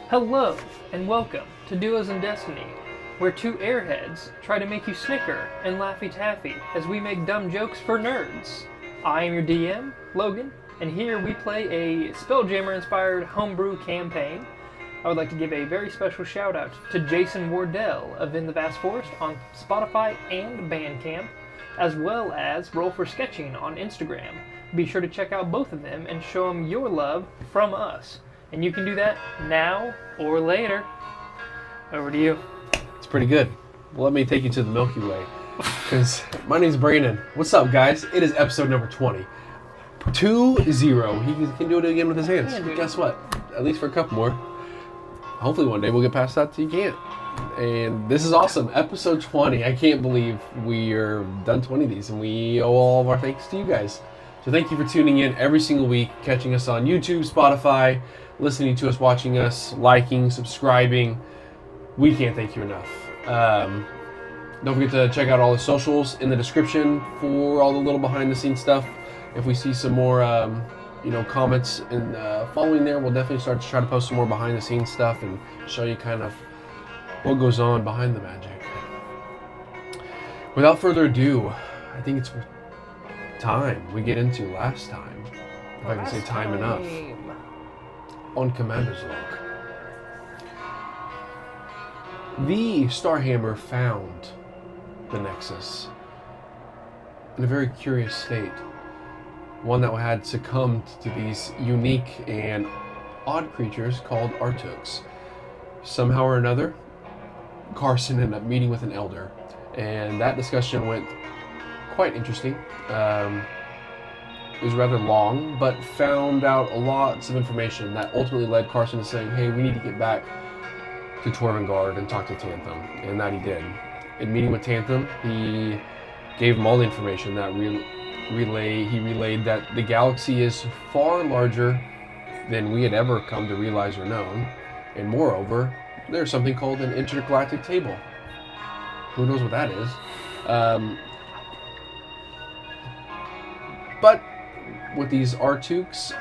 Hello, and welcome to Duos in Destiny, where two airheads try to make you snicker and laffy taffy as we make dumb jokes for nerds. I am your DM, Logan, and here we play a Spelljammer-inspired homebrew campaign. I would like to give a very special shout out to Jason Wardell of In the Vast Forest on Spotify and Bandcamp, as well as Roll for Sketching on Instagram. Be sure to check out both of them and show them your love from us. And you can do that now or later. Over to you. It's pretty good. Well, let me take you to the Milky Way. Because my name's Brandon. What's up, guys? It is episode number 20. 2-0. He can do it again with his hands. Guess what? At least for a couple more. Hopefully one day we'll get past that so you can't. And this is awesome. Episode 20. I can't believe we are done 20 of these. And we owe all of our thanks to you guys. So thank you for tuning in every single week, catching us on YouTube, Spotify, listening to us, watching us, liking, subscribing. We can't thank you enough. Don't forget to check out all the socials in the description for all the little behind the scenes stuff. If we see some more comments and following there, we'll definitely start to try to post some more behind the scenes stuff and show you kind of what goes on behind the magic. Without further ado, I think it's time we get into last time. If I can say time enough. On Commander's Log. The Starhammer found the Nexus in a very curious state. One that had succumbed to these unique and odd creatures called Artooks. Somehow or another, Carson ended up meeting with an elder, and that discussion went quite interesting. It was rather long, but found out lots of information that ultimately led Carson to saying, hey, we need to get back to Torvengard and talk to Tantham, and that he did. In meeting with Tantham, he gave him all the information that he relayed that the galaxy is far larger than we had ever come to realize or known, and moreover, there's something called an intergalactic table. Who knows what that is? But with these Artooks,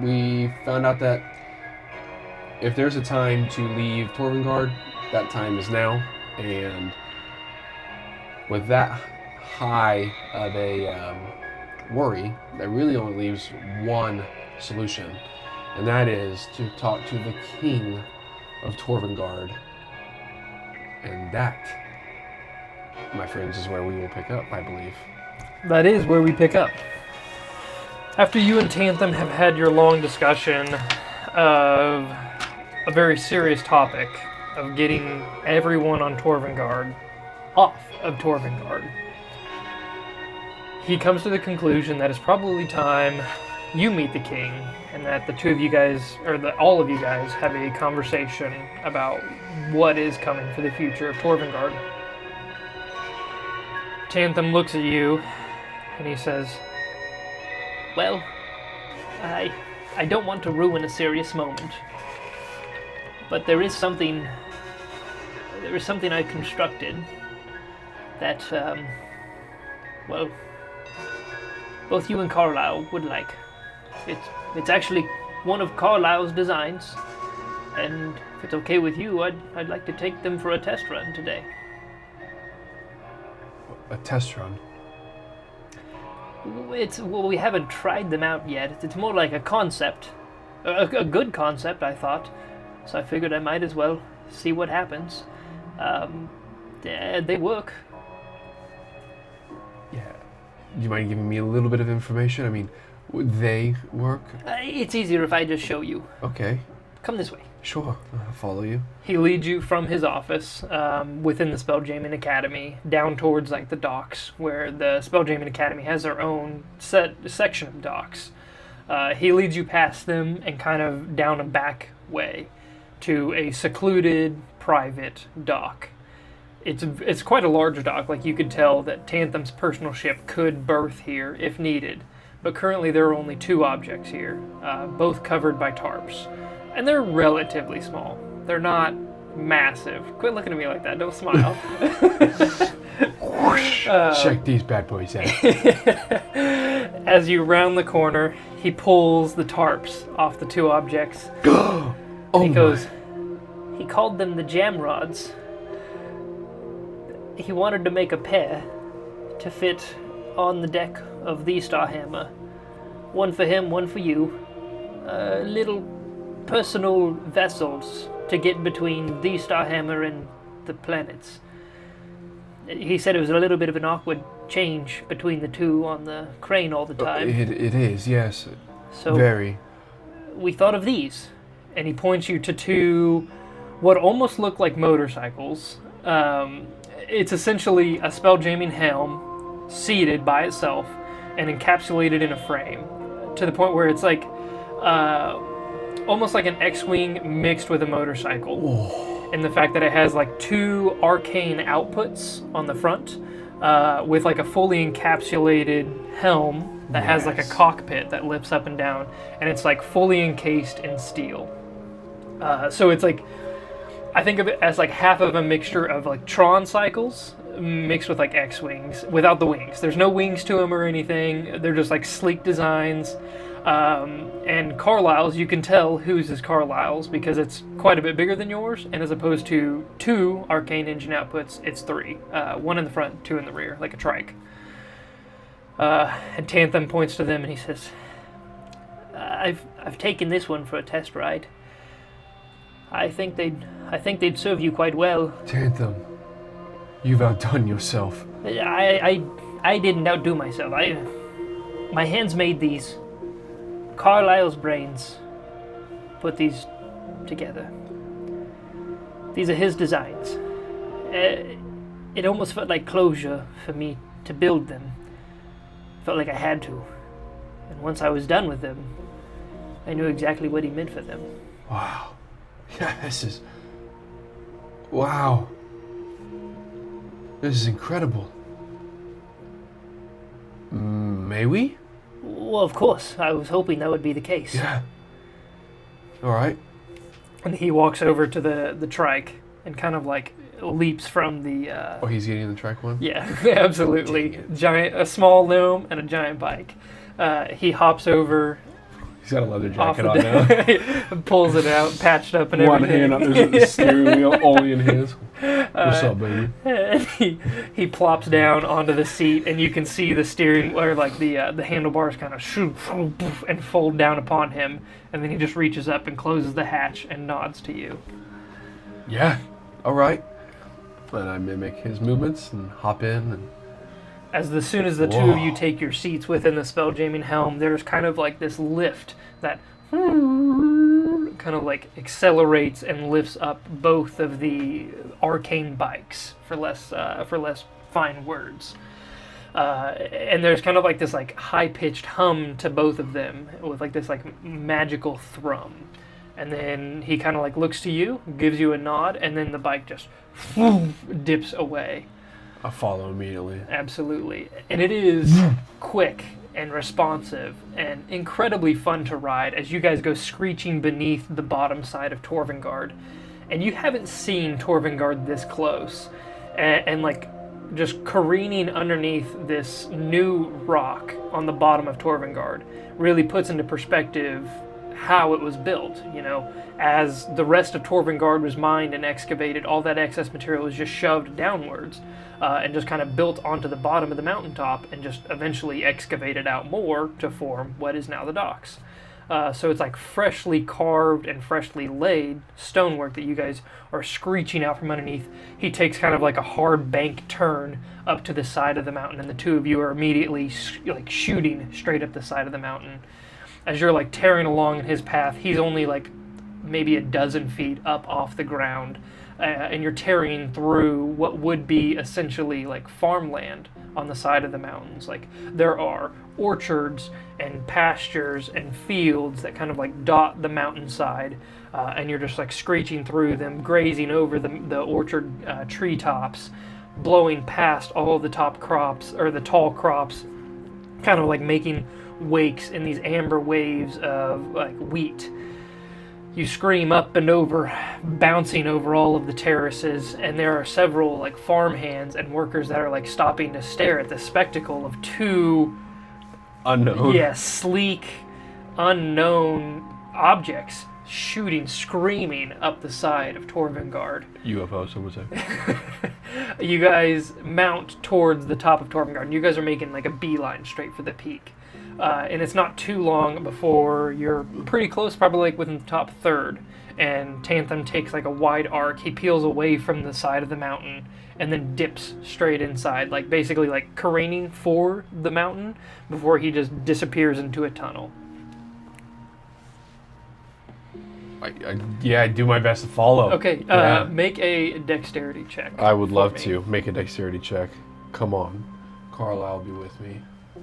we found out that if there's a time to leave Torvengard, that time is now. And with that high of a worry, that really only leaves one solution, and that is to talk to the King of Torvengard. And that, my friends, is where we will pick up, I believe. That is where we pick up. After you and Tantham have had your long discussion of a very serious topic of getting everyone on Torvengard off of Torvengard, he comes to the conclusion that it's probably time you meet the king, and that the two of you guys, or that all of you guys, have a conversation about what is coming for the future of Torvengard. Tantham looks at you, and he says, well, I don't want to ruin a serious moment, but there is something I constructed that, both you and Carlisle would like. It's actually one of Carlisle's designs, and if it's okay with you, I'd like to take them for a test run today. A test run? We haven't tried them out yet. It's more like a concept. A good concept, I thought. So I figured I might as well see what happens. They work. Yeah. Do you mind giving me a little bit of information? I mean, would they work? It's easier if I just show you. Okay. Come this way. Sure, I'll follow you. He leads you from his office within the Spelljammer Academy down towards like the docks, where the Spelljammer Academy has their own section of docks. He leads you past them and kind of down a back way to a secluded private dock. It's quite a large dock. Like, you could tell that Tantham's personal ship could berth here if needed, but currently there are only two objects here, both covered by tarps. And they're relatively small. They're not massive. Quit looking at me like that. Don't smile. Check these bad boys out. As you round the corner, he pulls the tarps off the two objects. Oh He my. goes, he called them the jam rods. He wanted to make a pair to fit on the deck of the Starhammer. One for him, one for you. Little personal vessels to get between the Starhammer and the planets. He said it was a little bit of an awkward change between the two on the crane all the time. It is, yes. So Very. we thought of these. And he points you to two what almost look like motorcycles. It's essentially a spelljamming helm seated by itself and encapsulated in a frame to the point where it's like almost like an X-Wing mixed with a motorcycle. Oh. And the fact that it has like two arcane outputs on the front with like a fully encapsulated helm that has like a cockpit that lifts up and down, and it's like fully encased in steel. So it's like, I think of it as like half of a mixture of like Tron cycles mixed with like X-Wings without the wings. There's no wings to them or anything. They're just like sleek designs. And Carlisle's, you can tell whose is Carlisle's because it's quite a bit bigger than yours, and as opposed to two arcane engine outputs, it's three. One in the front, two in the rear, like a trike. And Tantham points to them and he says, I've taken this one for a test ride. I think they'd serve you quite well. Tantham, you've outdone yourself. I didn't outdo myself. My hands made these. Carlisle's brains put these together. These are his designs. It almost felt like closure for me to build them. Felt like I had to. And once I was done with them, I knew exactly what he meant for them. Wow. Yeah, this is... Wow. This is incredible. May we? Well, of course. I was hoping that would be the case. Yeah. All right. And he walks over to the trike and kind of like leaps from the... Oh, he's getting in the trike one? Yeah, absolutely. A small gnome and a giant bike. He hops over... He's got a leather jacket on now. Pulls it out, patched up and One everything. hand up, there's the steering wheel only in his. What's up, baby? And he plops down onto the seat, and you can see the steering, or like the handlebars kind of shoot and fold down upon him, and then he just reaches up and closes the hatch and nods to you. Yeah, all right. And I mimic his movements and hop in. And As soon as the two of you take your seats within the spelljamming helm, there's kind of like this lift that kind of like accelerates and lifts up both of the arcane bikes, for less fine words. And there's kind of like this like high-pitched hum to both of them with like this like magical thrum. And then he kind of like looks to you, gives you a nod, and then the bike just dips away. I follow immediately. Absolutely. And it is quick and responsive and incredibly fun to ride as you guys go screeching beneath the bottom side of Torvengard. And you haven't seen Torvengard this close. And like just careening underneath this new rock on the bottom of Torvengard really puts into perspective how it was built. You know, as the rest of Torvengard was mined and excavated, all that excess material was just shoved downwards. And just kind of built onto the bottom of the mountaintop and just eventually excavated out more to form what is now the docks. So it's like freshly carved and freshly laid stonework that you guys are screeching out from underneath. He takes kind of like a hard bank turn up to the side of the mountain, and the two of you are immediately like shooting straight up the side of the mountain. As you're like tearing along in his path, he's only like maybe a dozen feet up off the ground. And you're tearing through what would be essentially like farmland on the side of the mountains. Like there are orchards and pastures and fields that kind of like dot the mountainside, and you're just like screeching through them, grazing over the orchard treetops, blowing past all of the top crops or the tall crops, kind of like making wakes in these amber waves of like wheat. You scream up and over, bouncing over all of the terraces, and there are several like farmhands and workers that are like stopping to stare at the spectacle of two unknown. sleek, unknown objects shooting, screaming up the side of Torvengard. UFO, some would say. You guys mount towards the top of Torvengard, and you guys are making like a beeline straight for the peak. And it's not too long before you're pretty close, probably like within the top third. And Tanthem takes like a wide arc. He peels away from the side of the mountain and then dips straight inside, like basically like careening for the mountain before he just disappears into a tunnel. I do my best to follow. Okay, make a dexterity check. I would love to make a dexterity check. Come on. Carlisle, be with me.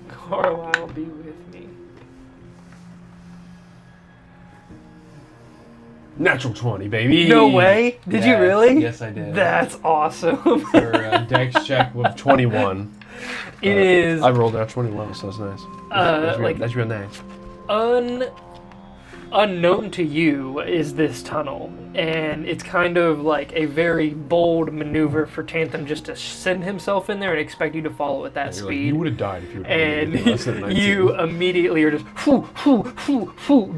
Carlisle, be with me. Natural 20, baby. No way. Did you really? Yes, I did. That's awesome. For a dex check with 21. It is. I rolled out 21, so that's nice. That's real nice. Unknown to you is this tunnel, and it's kind of like a very bold maneuver for Tanthem just to send himself in there and expect you to follow at that speed. Like, you would have died if you would have And less than 19. you immediately are just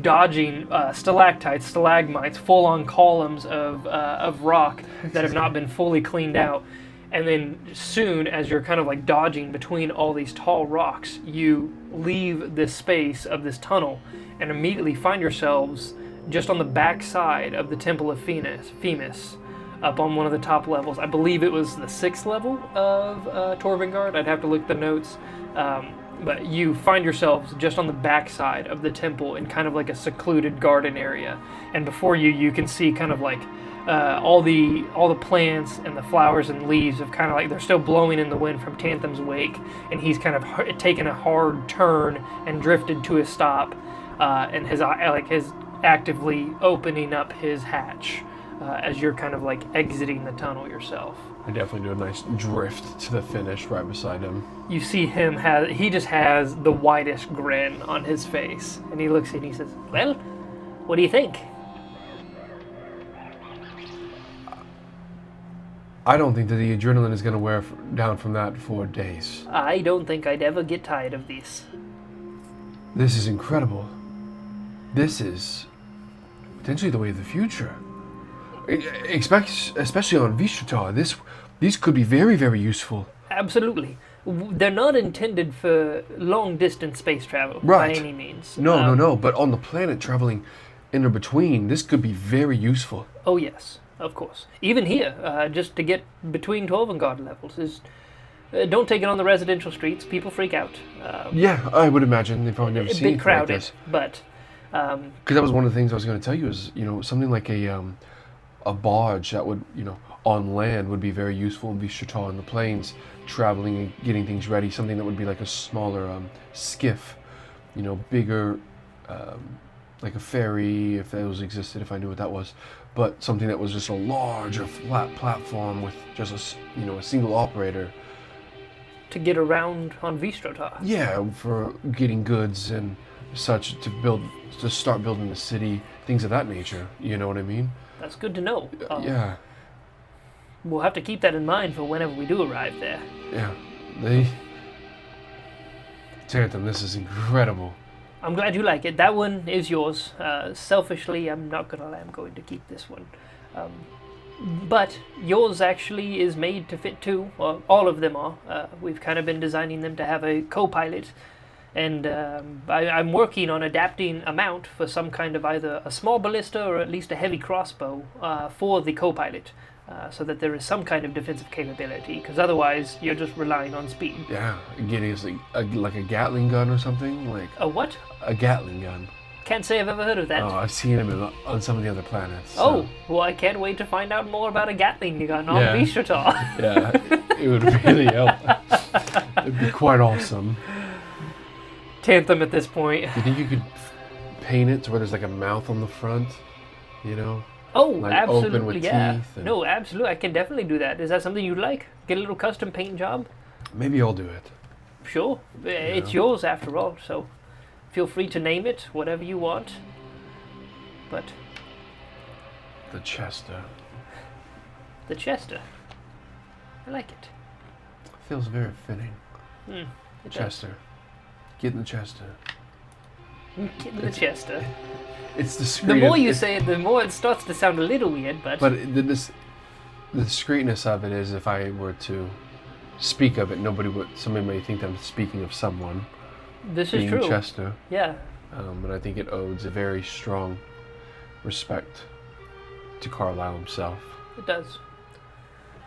dodging stalactites, stalagmites, full-on columns of rock that have not been fully cleaned out. And then soon, as you're kind of like dodging between all these tall rocks, you leave this space of this tunnel and immediately find yourselves just on the back side of the Temple of Femus, up on one of the top levels. I believe it was the 6th level of Torvengard. I'd have to look at the notes. But you find yourselves just on the back side of the temple in kind of like a secluded garden area. And before you, you can see kind of like all the plants and the flowers and leaves have kind of like, they're still blowing in the wind from Tanthem's wake, and he's kind of taken a hard turn and drifted to a stop, and his actively opening up his hatch as you're kind of like exiting the tunnel yourself. I definitely do a nice drift to the finish right beside him. You see him he just has the widest grin on his face, and he looks and he says, "Well, what do you think?" I don't think that the adrenaline is going to wear down from that for days. I don't think I'd ever get tired of this. This is incredible. This is potentially the way of the future. Especially on Vishtratar, these could be very, very useful. Absolutely. They're not intended for long-distance space travel Right. by any means. No. But on the planet traveling in or between, this could be very useful. Oh, yes. Of course. Even here, just to get between Torvengard levels is... don't take it on the residential streets. People freak out. Yeah, I would imagine they've probably never A seen bit anything crowded, like this. but... Because that was one of the things I was going to tell you is, something like a barge that would, on land would be very useful in Vishtratar in the plains, traveling and getting things ready. Something that would be like a smaller skiff, bigger, like a ferry, if those existed, if I knew what that was. But something that was just a larger flat platform with just a single operator. To get around on Vishtratar. Yeah, for getting goods and such to start building the city, things of that nature. You know what I mean? That's good to know. Yeah. We'll have to keep that in mind for whenever we do arrive there. Yeah. Tanthem, this is incredible. I'm glad you like it. That one is yours. Selfishly, I'm not gonna lie, I'm going to keep this one. But yours actually is made to fit too. Well, all of them are. We've kind of been designing them to have a co-pilot. And I'm working on adapting a mount for some kind of either a small ballista or at least a heavy crossbow for the co-pilot. So that there is some kind of defensive capability, because otherwise you're just relying on speed. Yeah, getting like a Gatling gun or something, like A what? a Gatling gun. Can't say I've ever heard of that. Oh, I've seen them on some of the other planets. So. Oh, well, I can't wait to find out more about a Gatling gun on Yeah. Vishtratar. Yeah, it would really help. It'd be quite awesome. Tanthem at this point. Do you think you could paint it to where there's like a mouth on the front? Oh, Like absolutely, open with yeah. teeth and- No, absolutely, I can definitely do that. Is that something you'd like? Get a little custom paint job? Maybe I'll do it. Sure. It's yours after all, so feel free to name it whatever you want. But The Chester. the Chester, I like it. Feels very fitting. It does. Chester. Get in the Chester. The Chester. It's discreet. The more you say it, the more it starts to sound a little weird, but... But the discreetness of it is if I were to speak of it, somebody may think that I'm speaking of someone. This is true. Chester. Yeah. But I think it owes a very strong respect to Carlisle himself. It does.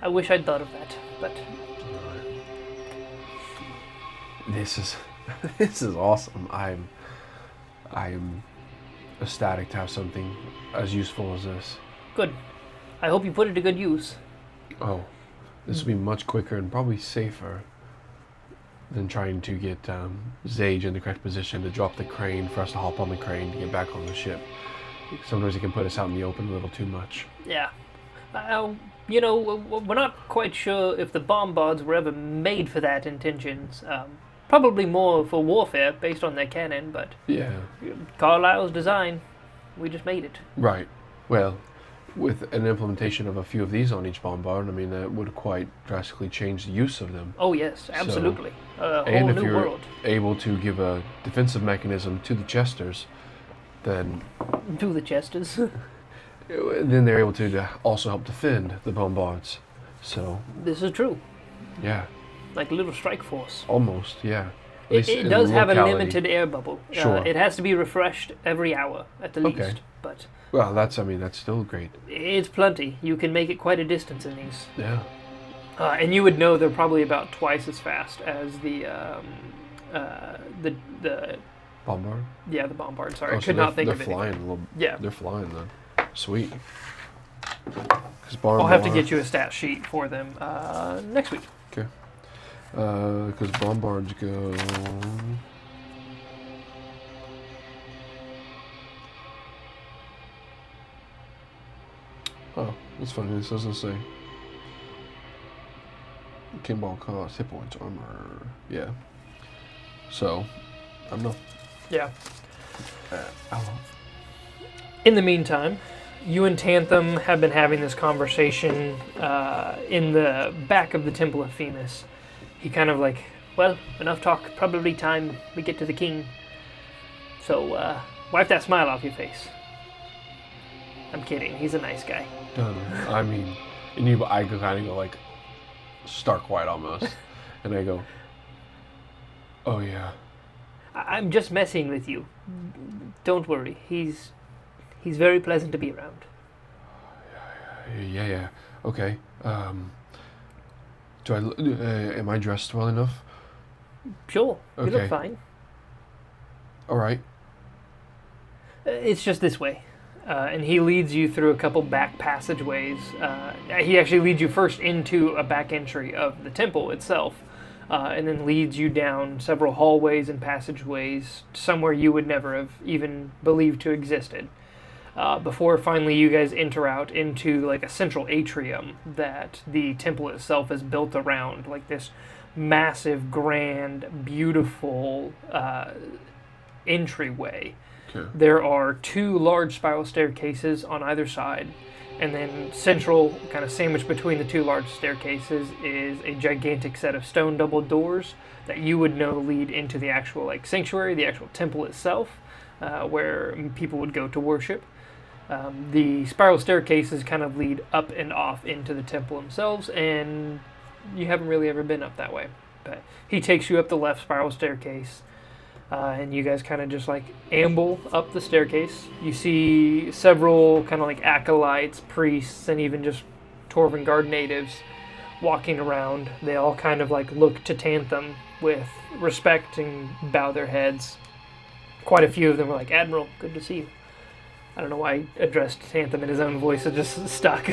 I wish I'd thought of that, but... This is awesome. I'm ecstatic to have something as useful as this. Good. I hope you put it to good use. Oh, this will be much quicker and probably safer than trying to get Zage in the correct position to drop the crane for us to hop on the crane to get back on the ship. Sometimes it can put us out in the open a little too much. Yeah. We're not quite sure if the bombards were ever made for that intentions. Probably more for warfare based on their cannon, but yeah, Carlisle's design, we just made it. Right. Well, with an implementation of a few of these on each bombard, I mean, that would quite drastically change the use of them. Oh yes, absolutely. A and whole if new you're world. able to give a defensive mechanism to the Chesters, then... To the Chesters. Then they're able to also help defend the bombards. So... This is true. Yeah. Like a little strike force. Almost, yeah. It does have a limited air bubble. Sure. It has to be refreshed every hour at the least. But well, that's still great. It's plenty. You can make it quite a distance in these. Yeah. And you would know they're probably about twice as fast as the Bombard? Yeah, the Bombard. Sorry, I so could not think of it. They're flying a little. Yeah. They're flying then. Sweet. I'll have to get you a stat sheet for them next week. Okay. Because bombards go... Oh, that's funny. This doesn't say. Kimball cost, hit points, armor. Yeah. So, I don't know. Yeah. Hello. In the meantime, you and Tantham have been having this conversation in the back of the Temple of Themis. He kind of like, well, enough talk. Probably time we get to the king. So, wipe that smile off your face. I'm kidding. He's a nice guy. I mean, I kind of go like stark white almost, and I go, "Oh yeah." I'm just messing with you. Don't worry. He's very pleasant to be around. Yeah. Okay. Am I dressed well enough? Sure. Okay. You look fine. All right. It's just this way. And he leads you through a couple back passageways. He actually leads you first into a back entry of the temple itself, and then leads you down several hallways and passageways somewhere you would never have even believed to existed. Before finally you guys enter out into like a central atrium that the temple itself is built around, like this massive, grand, beautiful entryway. Okay. There are two large spiral staircases on either side, and then central, kind of sandwiched between the two large staircases, is a gigantic set of stone double doors that you would know lead into the actual like sanctuary, the actual temple itself, where people would go to worship. The spiral staircases kind of lead up and off into the temple themselves, and you haven't really ever been up that way. But he takes you up the left spiral staircase. And you guys kind of just like amble up the staircase. You see several kind of like acolytes, priests, and even just Torvengard natives walking around. They all kind of like look to Tantham with respect and bow their heads. Quite a few of them were like, "Admiral, good to see you." I don't know why I addressed Tantham in his own voice. It just stuck.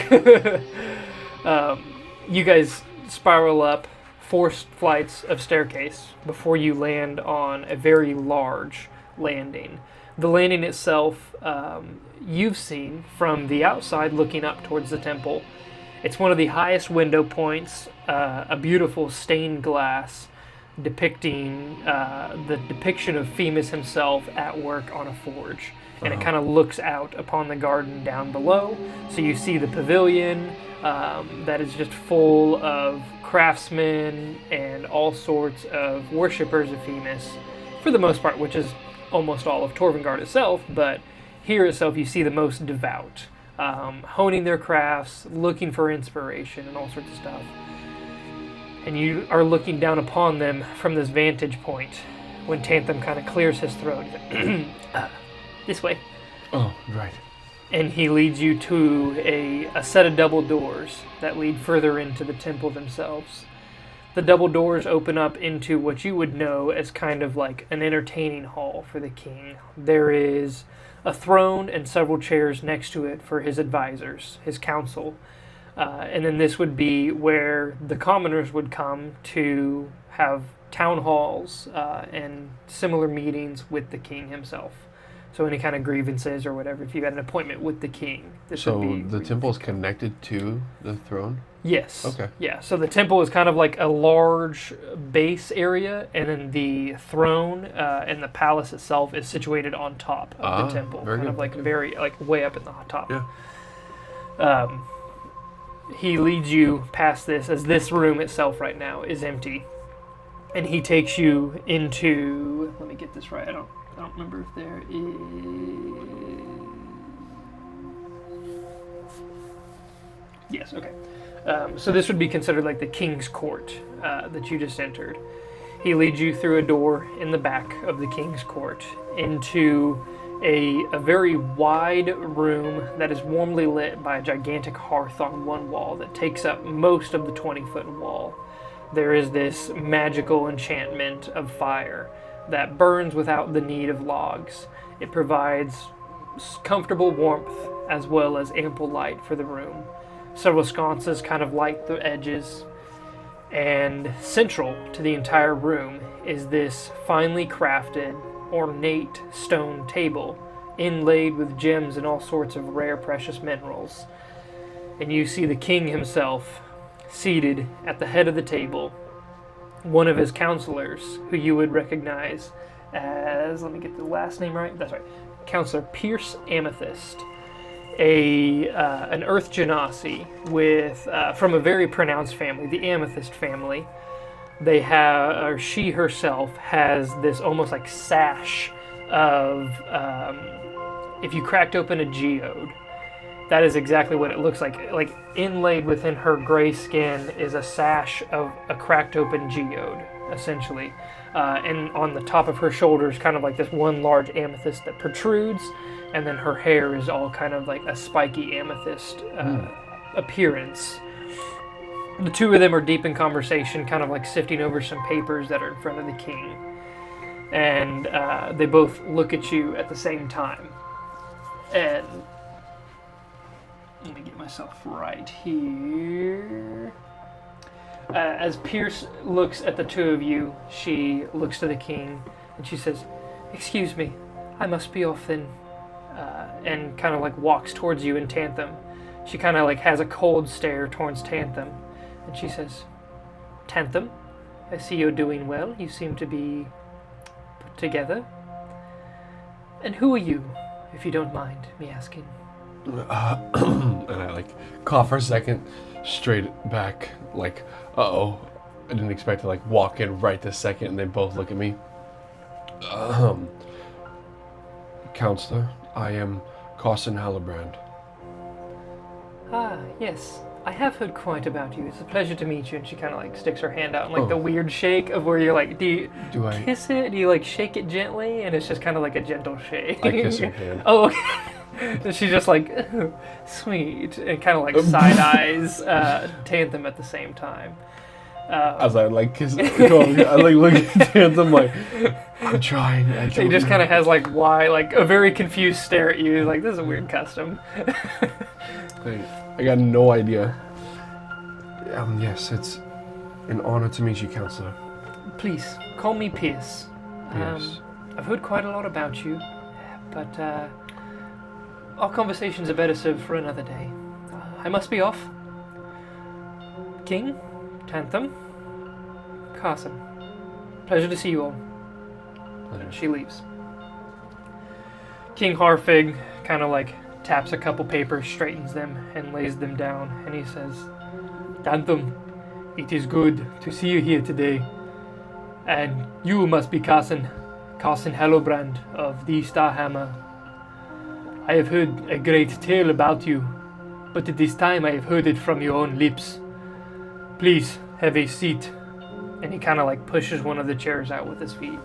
You guys spiral up 4 flights of staircase before you land on a very large landing. The landing itself, you've seen from the outside looking up towards the temple. It's one of the highest window points, a beautiful stained glass depicting the depiction of Themis himself at work on a forge. And it kind of looks out upon the garden down below. So you see the pavilion that is just full of craftsmen and all sorts of worshippers of Themis. for the most part, which is almost all of Torvengard itself, but here itself you see the most devout, honing their crafts, looking for inspiration and all sorts of stuff. And you are looking down upon them from this vantage point when Tantham kind of clears his throat. This way. Oh, right. And he leads you to a set of double doors that lead further into the temple themselves. The double doors open up into what you would know as kind of like an entertaining hall for the king. There is a throne and several chairs next to it for his advisors, his council. And then this would be where the commoners would come to have town halls and similar meetings with the king himself. So any kind of grievances or whatever, if you had an appointment with the king. So the temple is connected to the throne? Yes. Okay. Yeah, so the temple is kind of like a large base area, and then the throne and the palace itself is situated on top of the temple. Very kind good. of like very, like way up in the top. Yeah. He leads you past this, as this room itself right now is empty. And he takes you into, let me get this right, I don't remember if there is... Yes, okay. So this would be considered like the king's court that you just entered. He leads you through a door in the back of the king's court into a very wide room that is warmly lit by a gigantic hearth on one wall that takes up most of the 20-foot wall. There is this magical enchantment of fire that burns without the need of logs. It provides comfortable warmth as well as ample light for the room. Several sconces kind of light the edges, and central to the entire room is this finely crafted, ornate stone table inlaid with gems and all sorts of rare precious minerals. And you see the king himself seated at the head of the table. One of his counselors, who you would recognize as, let me get the last name right, that's right, Counselor Pierce Amethyst, an Earth Genasi with from a very pronounced family, the Amethyst family. They have, or she herself has this almost like sash of, if you cracked open a geode, that is exactly what it looks like. Like inlaid within her gray skin is a sash of a cracked open geode, essentially. And on the top of her shoulders, kind of like this one large amethyst that protrudes, and then her hair is all kind of like a spiky amethyst appearance. The two of them are deep in conversation, kind of like sifting over some papers that are in front of the king. And they both look at you at the same time. And let me get myself right here. As Pierce looks at the two of you, she looks to the king and she says, "Excuse me, I must be off then." And kind of like walks towards you and Tantham. She kind of like has a cold stare towards Tantham. And she says, "Tantham, I see you're doing well. You seem to be put together. And who are you, if you don't mind me asking?" And I like cough for a second, straight back, like, uh-oh. I didn't expect to like walk in right this second, and they both look at me. Counselor, I am Carson Hallebrand. "Ah, yes. I have heard quite about you. It's a pleasure to meet you." And she kind of like sticks her hand out in like the weird shake of where you're like, do you kiss it? Do you like shake it gently? And it's just kind of like a gentle shake. I kiss her hand. Oh, okay. And she's just like, "Oh, sweet," and kind of like side eyes Tantham at the same time. As I like kiss it, I like look at Tantham like, I'm trying. He just kind of has like a very confused stare at you. He's like, "This is a weird custom." I got no idea. Yes, it's an honor to meet you, Counselor. "Please, call me Pierce. Yes. I've heard quite a lot about you, but our conversations are better served for another day. I must be off. King, Tantham, Carson, pleasure to see you all." Pleasure. She leaves. King Harfig kind of like taps a couple papers, straightens them, and lays them down, and he says, "Tantham, it is good to see you here today. And you must be Carson. Carson Hellobrand of the Starhammer. I have heard a great tale about you, but at this time I have heard it from your own lips. Please, have a seat. And he kind of like pushes one of the chairs out with his feet.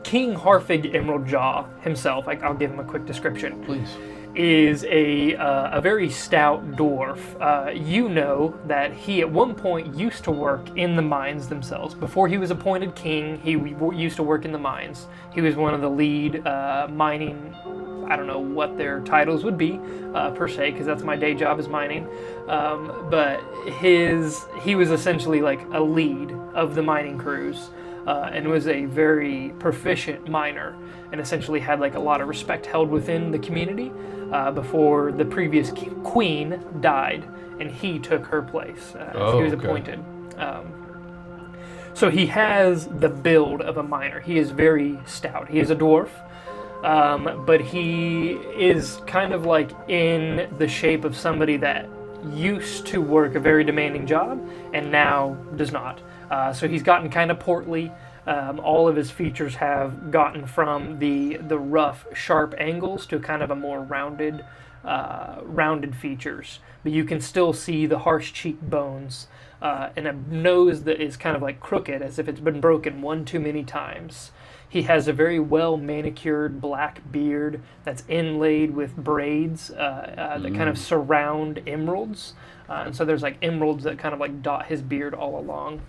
King Harfig Emeraldjaw himself, I'll give him a quick description. Please. Is a very stout dwarf. You know that he at one point used to work in the mines themselves. Before he was appointed king, he used to work in the mines. He was one of the lead mining, I don't know what their titles would be per se, because that's my day job is mining. But he was essentially like a lead of the mining crews. And was a very proficient miner, and essentially had like a lot of respect held within the community before the previous queen died, and he took her place as he was appointed. So he has the build of a miner. He is very stout. He is a dwarf, but he is kind of like in the shape of somebody that used to work a very demanding job and now does not. So he's gotten kind of portly. All of his features have gotten from the rough, sharp angles to kind of a more rounded features. But you can still see the harsh cheekbones and a nose that is kind of like crooked, as if it's been broken one too many times. He has a very well manicured black beard that's inlaid with braids that kind of surround emeralds. And so there's like emeralds that kind of like dot his beard all along.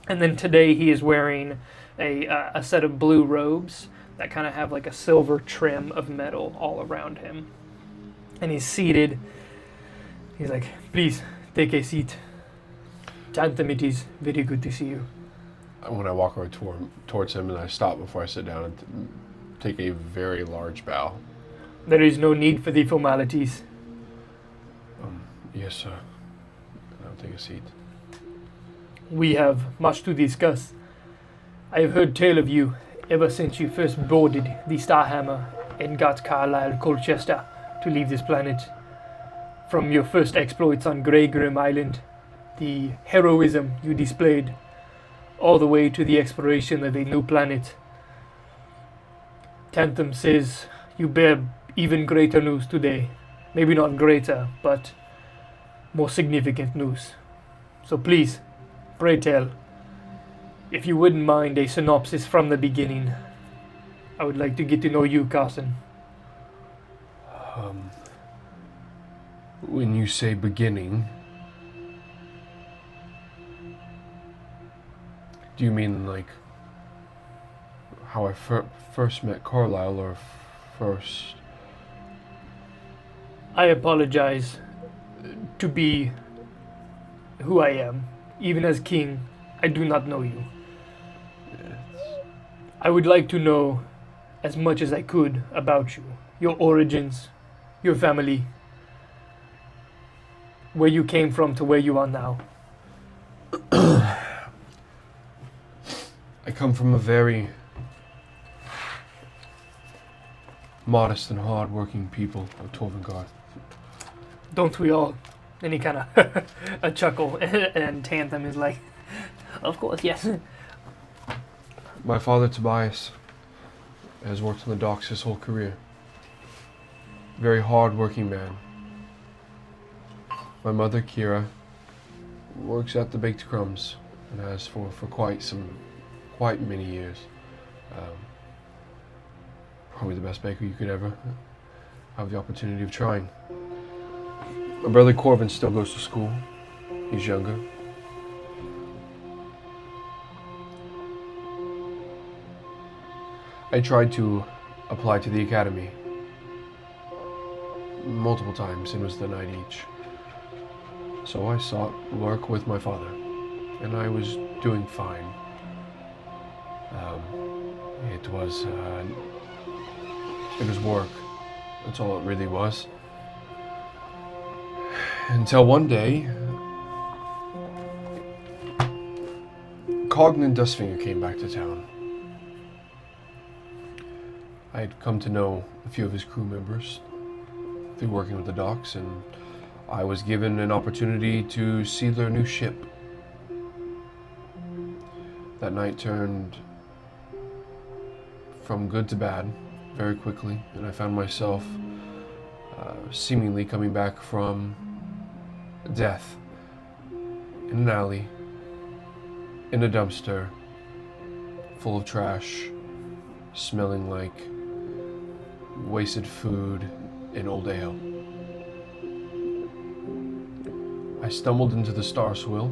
And then today he is wearing a set of blue robes that kind of have like a silver trim of metal all around him. And he's seated. He's like, please, take a seat. Tantum, it is very good to see you. When I walk over towards him and I stop before I sit down and take a very large bow. There is no need for the formalities. Yes, sir. I'll take a seat. We have much to discuss. I have heard tale of you ever since you first boarded the Starhammer and got Carlisle Colchester to leave this planet. From your first exploits on Grey Grim Island, the heroism you displayed, all the way to the exploration of a new planet. Tantum says you bear even greater news today. Maybe not greater, but more significant news. So please, pray tell, if you wouldn't mind a synopsis from the beginning. I would like to get to know you, Carson. When you say beginning, do you mean like how I first met Carlisle, or first? I apologize to be who I am. Even as king, I do not know you. Yes. I would like to know as much as I could about you, your origins, your family, where you came from to where you are now. I come from a very modest and hard-working people of Torvengard. Don't we all? And he kind of a chuckle, and Tantum is like, of course, yes. My father, Tobias, has worked on the docks his whole career. Very hard-working man. My mother, Kira, works at the Baked Crumbs and has for quite many years. Probably the best baker you could ever have the opportunity of trying. My brother Corvin still goes to school. He's younger. I tried to apply to the academy multiple times and was denied each. So I sought work with my father, and I was doing fine. It was work. That's all it really was. Until one day, Cognan and Dustfinger came back to town. I had come to know a few of his crew members through working with the docks, and I was given an opportunity to see their new ship. That night turned from good to bad very quickly, and I found myself seemingly coming back from death in an alley, in a dumpster, full of trash, smelling like wasted food and old ale. I stumbled into the Starswill,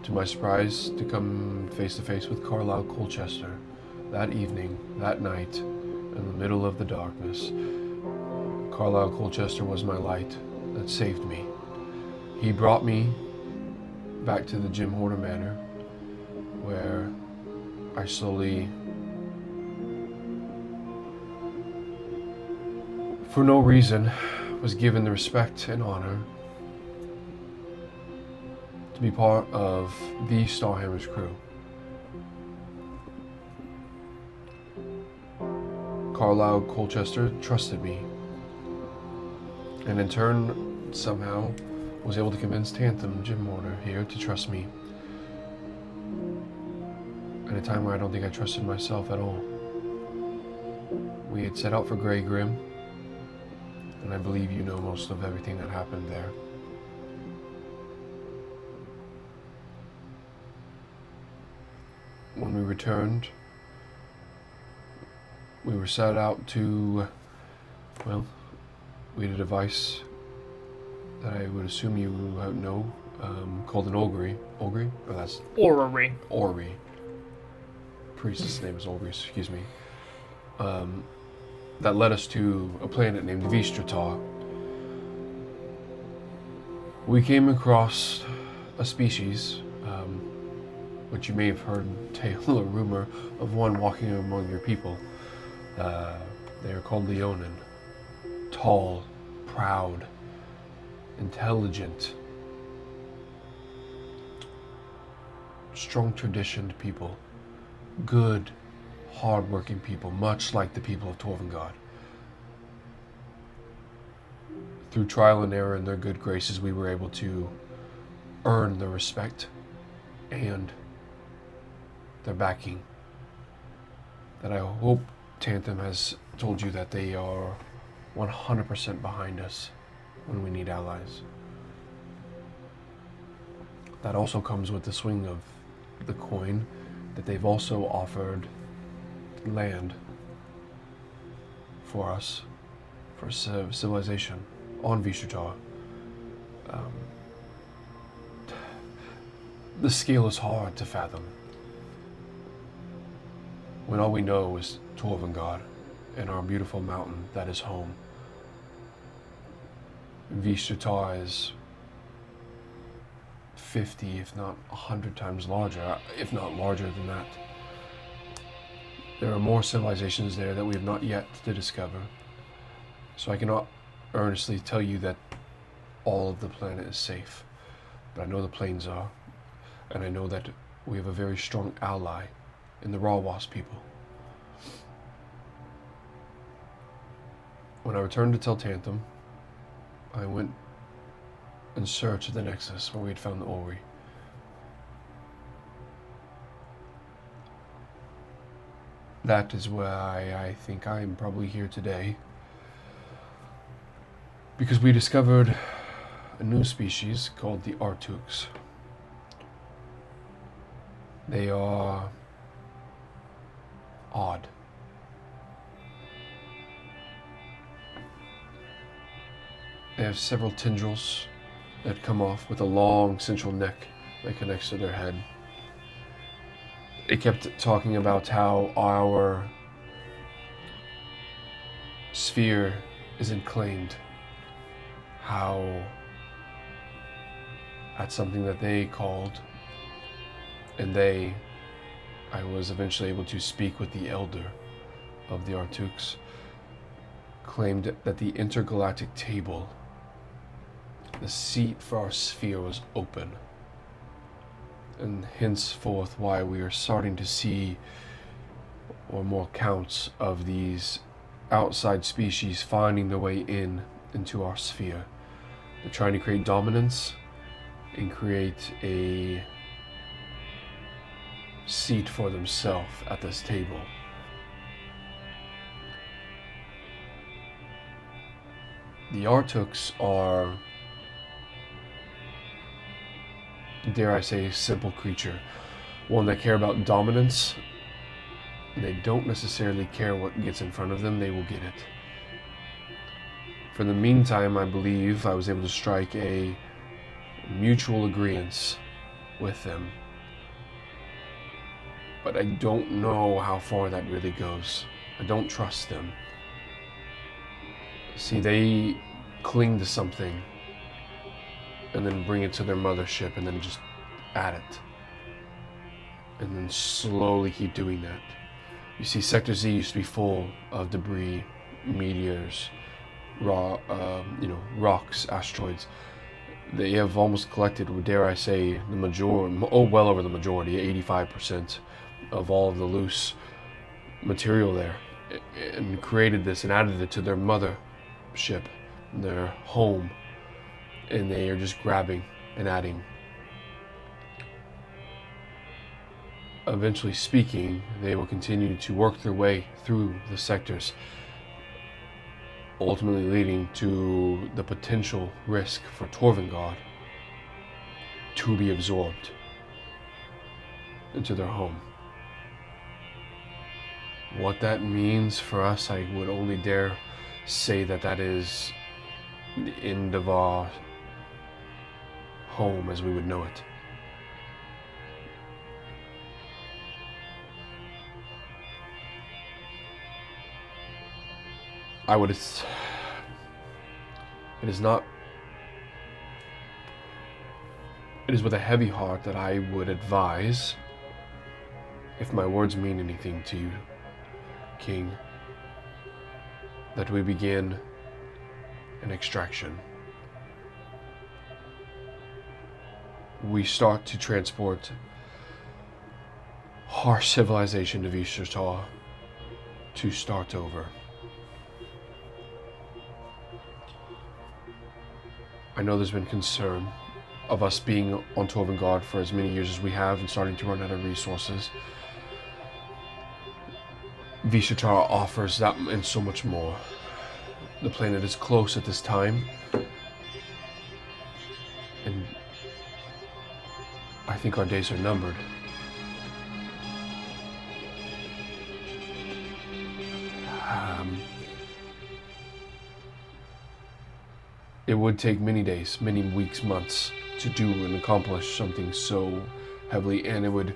to my surprise, to come face to face with Carlisle Colchester that evening, that night, in the middle of the darkness. Carlisle Colchester was my light that saved me. He brought me back to the Jim Horner Manor, where I slowly, for no reason, was given the respect and honor to be part of the Starhammer's crew. Carlisle Colchester trusted me, and in turn, somehow, was able to convince Tantham, Jim Horner, here to trust me. At a time where I don't think I trusted myself at all. We had set out for Grey Grim, and I believe you know most of everything that happened there. When we returned, we were set out to, well, we had a device that I would assume you know, called an orrery. Orrery? Oh, that's... Orrery. Orrery. Priest's name is Orrery, excuse me. That led us to a planet named Vistratar. We came across a species, which you may have heard tale or rumor of one walking among your people. They are called Leonin. Tall, proud, intelligent, strong traditioned people. Good, hard-working people, much like the people of Torvengard. Through trial and error and their good graces, we were able to earn their respect and their backing. That I hope Tantham has told you that they are 100% behind us when we need allies. That also comes with the swing of the coin that they've also offered land for us, for civilization on Vistratar. The scale is hard to fathom when all we know is Torvengard and our beautiful mountain that is home. Vistratar is 50, if not 100 times larger, if not larger than that. There are more civilizations there that we have not yet to discover. So I cannot earnestly tell you that all of the planet is safe. But I know the plains are, and I know that we have a very strong ally in the Rawwasp people. When I returned to tell Tantham, I went in search of the Nexus where we had found the Orrery. That is why I think I am probably here today. Because we discovered a new species called the Artuks. They are odd. They have several tendrils that come off with a long central neck that connects to their head. They kept talking about how our sphere is unclaimed. How that's something that they called, and I was eventually able to speak with the elder of the Artuks, claimed that the intergalactic table, the seat for our sphere, was open, and henceforth why we are starting to see or more counts of these outside species finding their way into our sphere. They're trying to create dominance and create a seat for themselves at this table. The Artuks are, dare I say, a simple creature. One that care about dominance. They don't necessarily care what gets in front of them, they will get it. For the meantime, I believe I was able to strike a mutual agreement with them. But I don't know how far that really goes. I don't trust them. See, they cling to something and then bring it to their mothership and then just add it. And then slowly keep doing that. You see, Sector Z used to be full of debris, meteors, rocks, asteroids. They have almost collected, dare I say, the majority, well over the majority, 85% of all of the loose material there, and created this and added it to their mothership, their home, and they are just grabbing and adding. Eventually speaking, they will continue to work their way through the sectors, ultimately leading to the potential risk for Torvengard to be absorbed into their home. What that means for us, I would only dare say that is the end of our home as we would know it. It is with a heavy heart that I would advise, if my words mean anything to you, King, that we begin an extraction. We start to transport our civilization to Vishatar to start over. I know there's been concern of us being on Torvengard for as many years as we have and starting to run out of resources. Vishatar offers that and so much more. The planet is close at this time, and I think our days are numbered. It would take many days, many weeks, months to do and accomplish something so heavily, and it would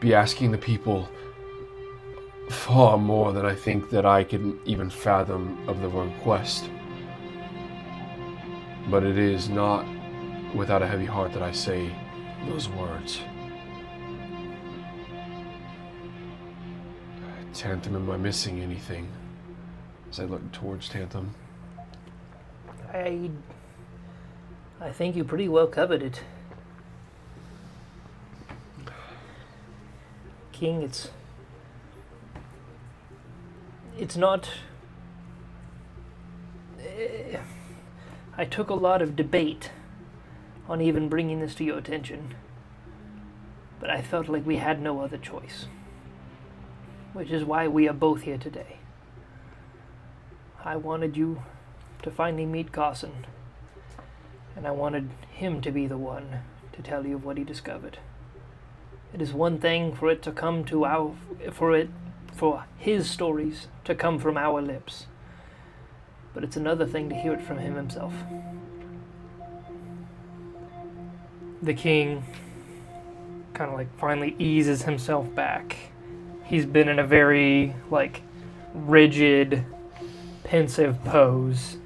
be asking the people far more than I think that I can even fathom of the request. But it is not without a heavy heart that I say those words. Tantum, am I missing anything? As I look towards Tantum. I think you pretty well covered it. King, it's not... I took a lot of debate on even bringing this to your attention, but I felt like we had no other choice, which is why we are both here today. I wanted you to finally meet Carson, and I wanted him to be the one to tell you of what he discovered. It is one thing for it to come to for his stories to come from our lips, but it's another thing to hear it from him himself. The king kind of finally eases himself back. He's been in a very rigid, pensive pose,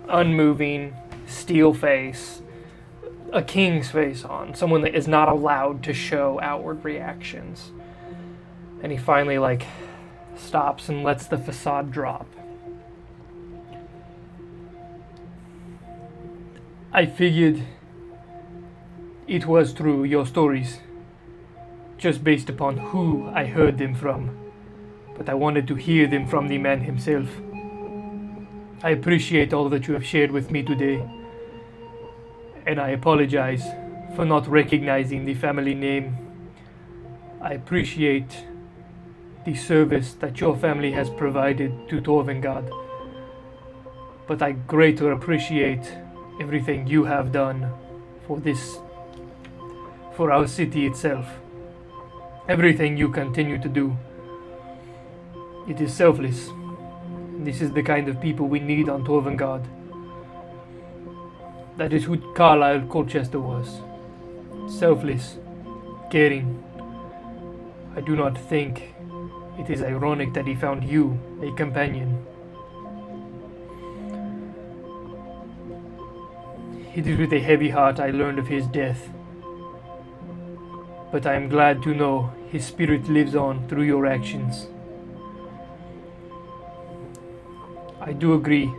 unmoving, steel face, a king's face on, someone that is not allowed to show outward reactions. And he finally stops and lets the facade drop. I figured it was true, your stories, just based upon who I heard them from, but I wanted to hear them from the man himself. I appreciate all that you have shared with me today, and I apologize for not recognizing the family name. I appreciate the service that your family has provided to Torvengard, but I greatly appreciate everything you have done for for our city itself. Everything you continue to do. It is selfless. This is the kind of people we need on Torvengard. That is who Carlisle Colchester was. Selfless, caring. I do not think it is ironic that he found you a companion. It is with a heavy heart I learned of his death. But I am glad to know his spirit lives on through your actions. I do agree.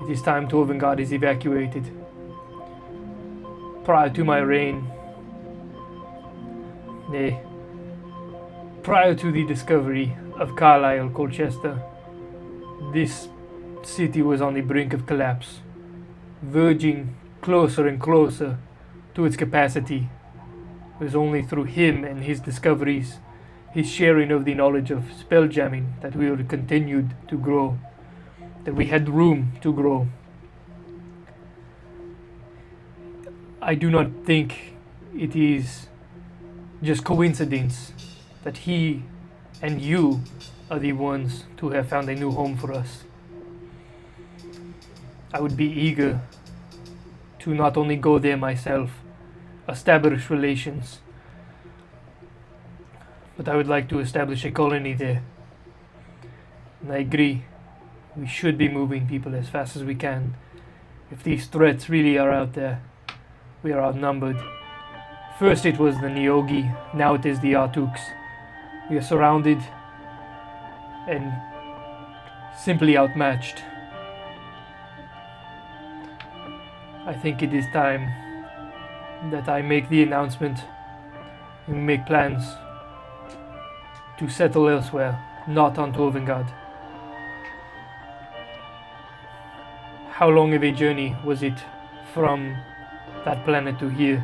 It is time Torvengard is evacuated. Prior to my reign, nay, prior to the discovery of Carlisle Colchester, this city was on the brink of collapse, verging closer and closer to its capacity. It was only through him and his discoveries, his sharing of the knowledge of spelljamming, that we would continued to grow, that we had room to grow. I do not think it is just coincidence that he and you are the ones to have found a new home for us. I would be eager to not only go there myself, establish relations, but I would like to establish a colony there. And I agree, we should be moving people as fast as we can. If these threats really are out there, we are outnumbered. First it was the Neogi, now it is the Artuks. We are surrounded and simply outmatched. I think it is time that I make the announcement and make plans to settle elsewhere, not on Torvengard. How long of a journey was it from that planet to here?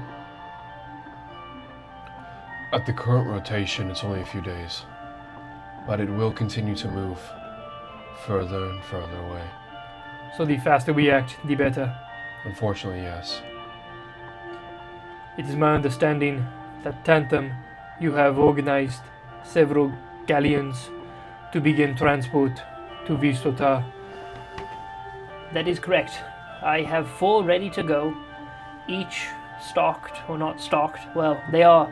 At the current rotation, it's only a few days, but it will continue to move further and further away. So the faster we act, the better. Unfortunately, yes. It is my understanding that Tantum, you have organized several galleons to begin transport to Vistota. That is correct. I have 4 ready to go, each stocked, or not stocked, well, they are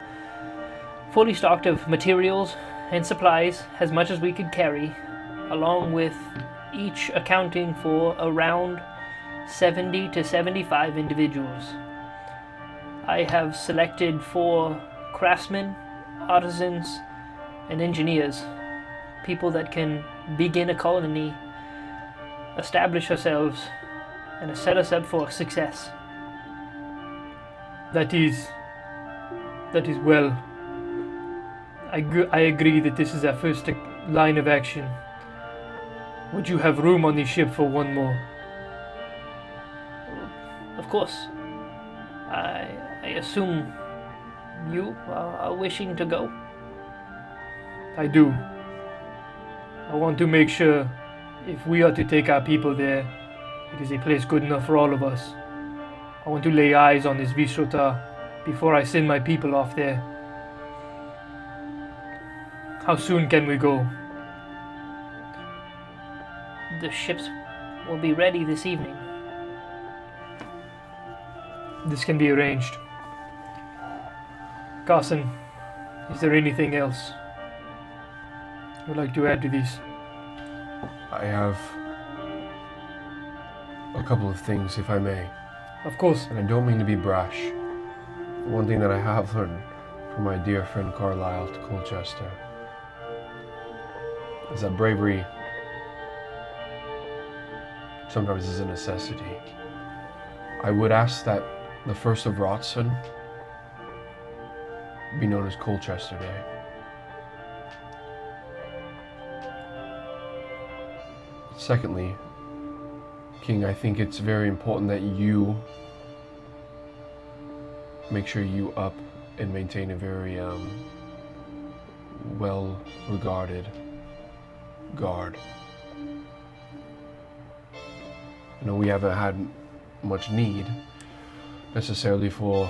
fully stocked of materials and supplies, as much as we could carry, along with each accounting for around 70 to 75 individuals. I have selected 4 craftsmen, artisans, and engineers, people that can begin a colony, establish ourselves, and set us up for success. That is well. I agree that this is our first line of action. Would you have room on the ship for one more? Of course. I assume you are wishing to go? I do. I want to make sure if we are to take our people there, it is a place good enough for all of us. I want to lay eyes on this Vishota before I send my people off there. How soon can we go? The ships will be ready this evening. This can be arranged. Carson, is there anything else you would like to add to this? I have a couple of things, if I may. Of course. And I don't mean to be brash. One thing that I have learned from my dear friend Carlisle to Colchester is that bravery sometimes is a necessity. I would ask that the 1st of Rotson be known as Colchester Day. Secondly, King, I think it's very important that you make sure you up and maintain a very well-regarded guard. we haven't had much need necessarily for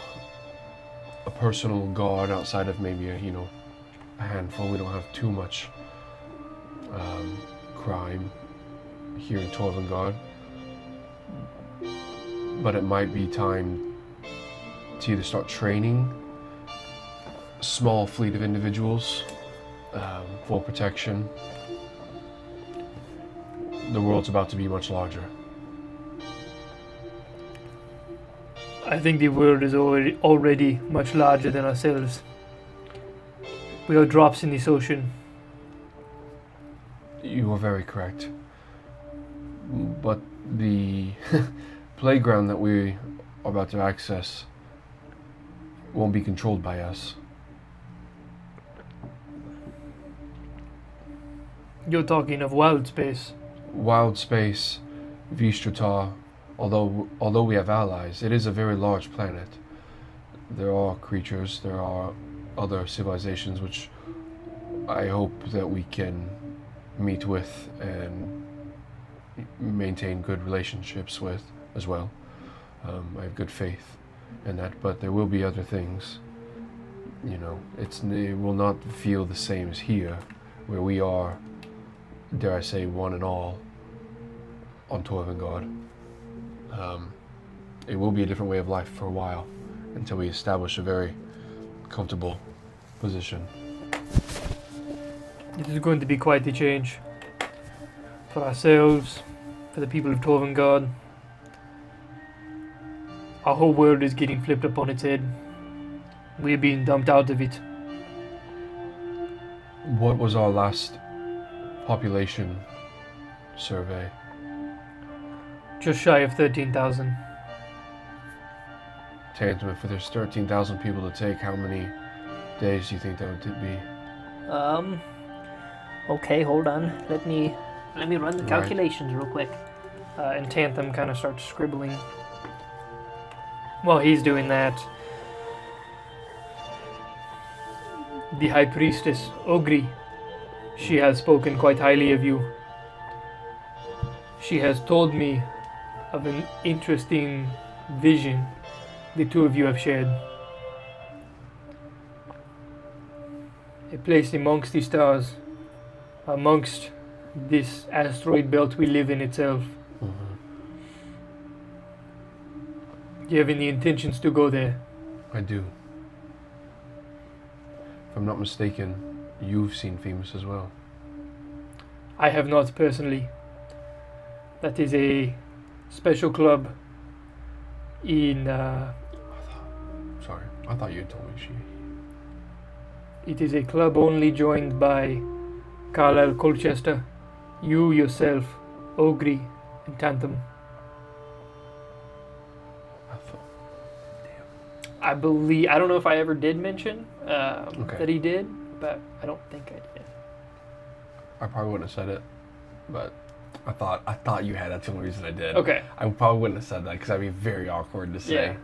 a personal guard outside of maybe a handful. We don't have too much crime here in Torvengard, but it might be time to either start training a small fleet of individuals for protection. The world's about to be much larger. I think the world is already much larger than ourselves. We are drops in this ocean. You are very correct. But the playground that we are about to access won't be controlled by us. You're talking of wild space. Wild space, Vistratar, although we have allies, it is a very large planet. There are creatures, there are other civilizations which I hope that we can meet with and maintain good relationships with as well. I have good faith in that, but there will be other things. It will not feel the same as here, where we are, dare I say, one and all on Torvengard. It will be a different way of life for a while until we establish a very comfortable position. It is going to be quite the change for ourselves, for the people of Torvengard. Our whole world is getting flipped upon its head. We're being dumped out of it. What was our last population survey? Just shy of 13,000. Tantum, if there's 13,000 people to take, how many days do you think that would be? Okay, hold on. Let me run the Right. calculations real quick. And Tantham kind of starts scribbling. While he's doing that, the High Priestess, Ogri, she has spoken quite highly of you. She has told me of an interesting vision the two of you have shared. A place amongst the stars, amongst this asteroid belt we live in itself. Mm-hmm. Do you have any intentions to go there? I do. If I'm not mistaken, you've seen Femus as well. I have not personally. That is a special club in... Sorry, I thought you had told me she... It is a club only joined by Carlisle Colchester, you yourself, Ogri, and Tantum. I don't know if I ever did mention that he did, but I don't think I did. I probably wouldn't have said it, but I thought you had. That's the only reason I did. Okay. I probably wouldn't have said that because that'd be very awkward to say. Yeah.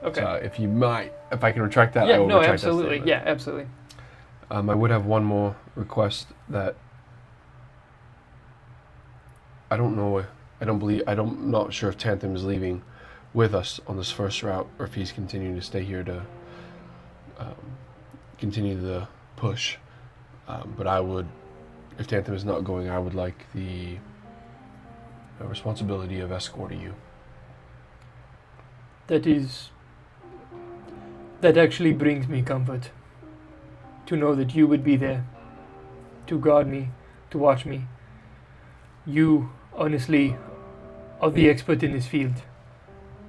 Okay. So if I can retract that, I will retract absolutely. that Yeah, absolutely. I would have one more request that I'm not sure if Tantham is leaving with us on this first route or if he's continuing to stay here to continue the push. But if Tantham is not going, I would like the responsibility of escorting you. That actually brings me comfort. To know that you would be there, to guard me, to watch me. You, honestly, are the expert in this field.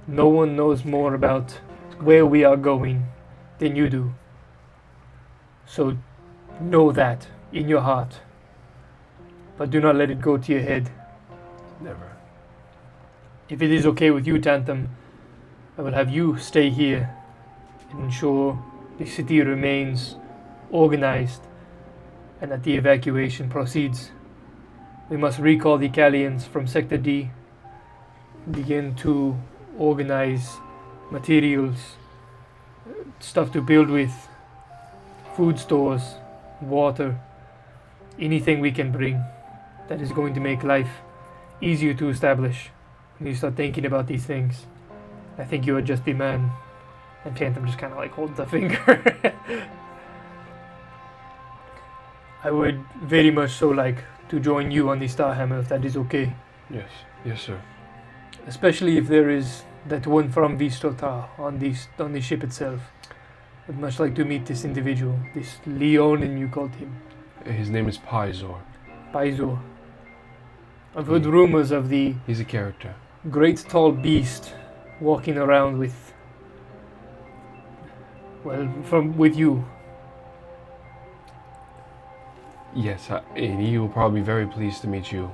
No one knows more about where we are going than you do. So know that in your heart. But do not let it go to your head. Never. If it is okay with you, Tantham, I will have you stay here and ensure the city remains organized and that the evacuation proceeds. We must recall the Callians from Sector D, begin to organize materials, stuff to build with, food stores, water, anything we can bring that is going to make life easier to establish. when you start thinking about these things, I think you are just the man. And Tantrum just kind of like holds the finger. I would very much so like to join you on the Starhammer if that is okay. Yes. Yes, sir. Especially if there is that one from Vistota on the ship itself. I'd much like to meet this individual, this Leonin you called him. His name is Pizor. Paizo. I've heard rumors of the He's a character. great tall beast walking around with, well, with you. Yes, and he will probably be very pleased to meet you.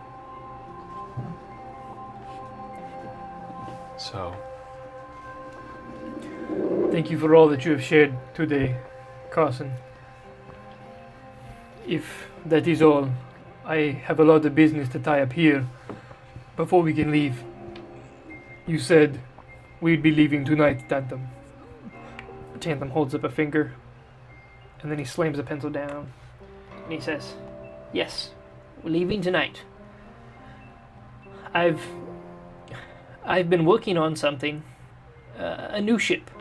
So, Thank you for all that you have shared today, Carson. If that is all, I have a lot of business to tie up here before we can leave. You said we'd be leaving tonight, Tantrum. Tantrum holds up a finger, and then he slams a pencil down, and he says, "Yes, we're leaving tonight. I've been working on something, a new ship.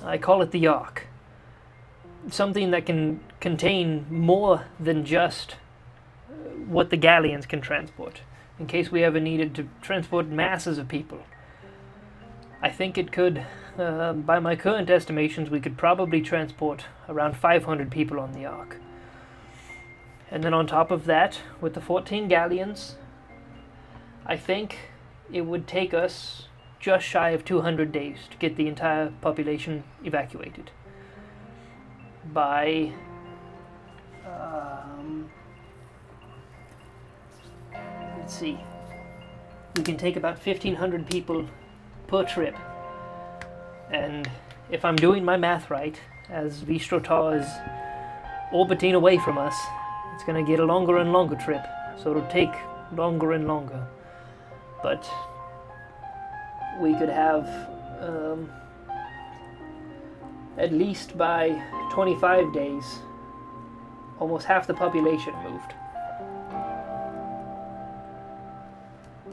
I call it the Ark. Something that can contain more than just what the galleons can transport, in case we ever needed to transport masses of people. I think it could, by my current estimations, we could probably transport around 500 people on the Ark. And then on top of that, with the 14 galleons, I think it would take us just shy of 200 days to get the entire population evacuated. By let's see, we can take about 1,500 people per trip. And if I'm doing my math right, as Vistrotar is orbiting away from us, it's going to get a longer and longer trip, so it'll take longer and longer. But we could have, at least by 25 days, almost half the population moved.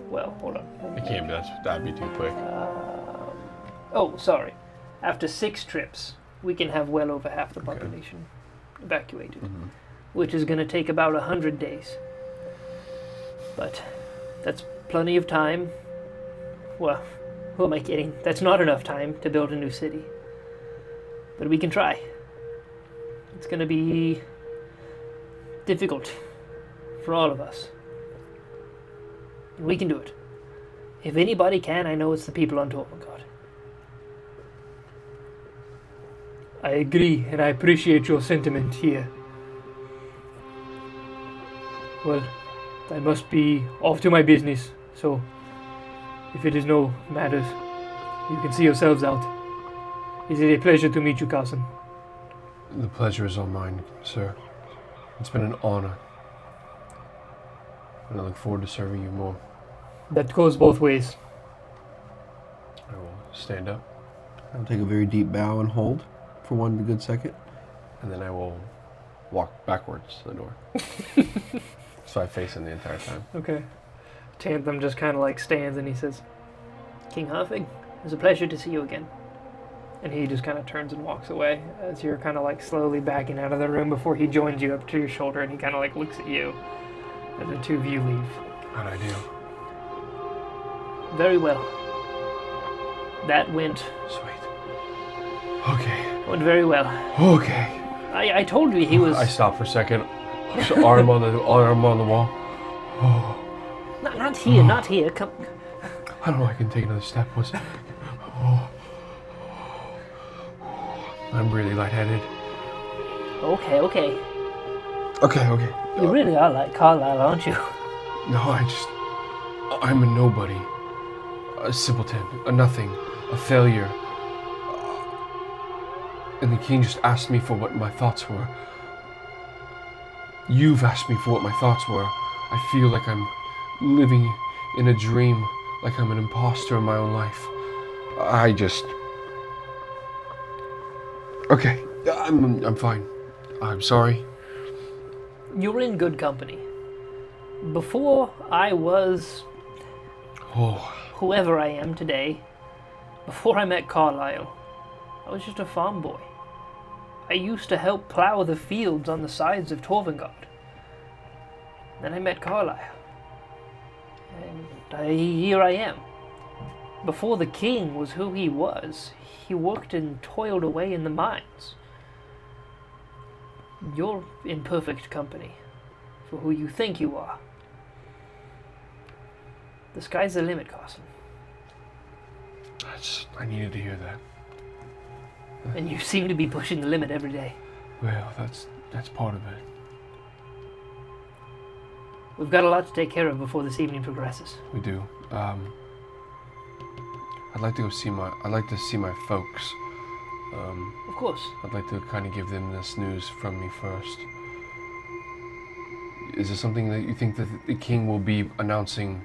Well, hold on. I can't. That'd be too quick. Oh, sorry. After 6 trips, we can have well over half the population evacuated, which is going to take about 100 days. But that's plenty of time. Well, who am I kidding? That's not enough time to build a new city. But we can try. It's going to be difficult for all of us. We can do it. If anybody can, I know it's the people on Tormagard. I agree, and I appreciate your sentiment here. Well, I must be off to my business, so if it is no matters, you can see yourselves out. Is it a pleasure to meet you, Carson? The pleasure is all mine, sir. It's been an honor. And I look forward to serving you more. That goes both ways. I will stand up, I'll take a very deep bow and hold for one good second. and then I will walk backwards to the door. So I face him the entire time. Okay. Tantrum just kind of like stands and he says, King Harfig, it's a pleasure to see you again. And he just kind of turns and walks away as you're kind of like slowly backing out of the room before he joins you up to your shoulder, and he kind of like looks at you. And the two of you leave. How'd I do? Very well. That went Okay. very well. Okay. I told you he was... I stopped for a second. Just arm on the wall. Oh, Not here, not here. Come... I don't know. I can take another step. Oh. I'm really lightheaded. Okay. Okay. You really are like Carlisle, aren't you? No, I'm a nobody. A simpleton. A nothing. A failure. And the king just asked me for what my thoughts were. You've asked me for what my thoughts were. I feel like I'm living in a dream, like I'm an imposter in my own life. Okay, I'm fine. I'm sorry. You're in good company. Before I was... Oh, whoever I am today, before I met Carlisle, I was just a farm boy. I used to help plow the fields on the sides of Torvengard. Then I met Carlisle. And here I am. Before the king was who he was, he worked and toiled away in the mines. You're in perfect company for who you think you are. The sky's the limit, Carson. I needed to hear that. And you seem to be pushing the limit every day. Well, that's part of it. We've got a lot to take care of before this evening progresses. We do. I'd like to see my folks. Of course. I'd like to kind of give them this news from me first. Is this something that you think that the king will be announcing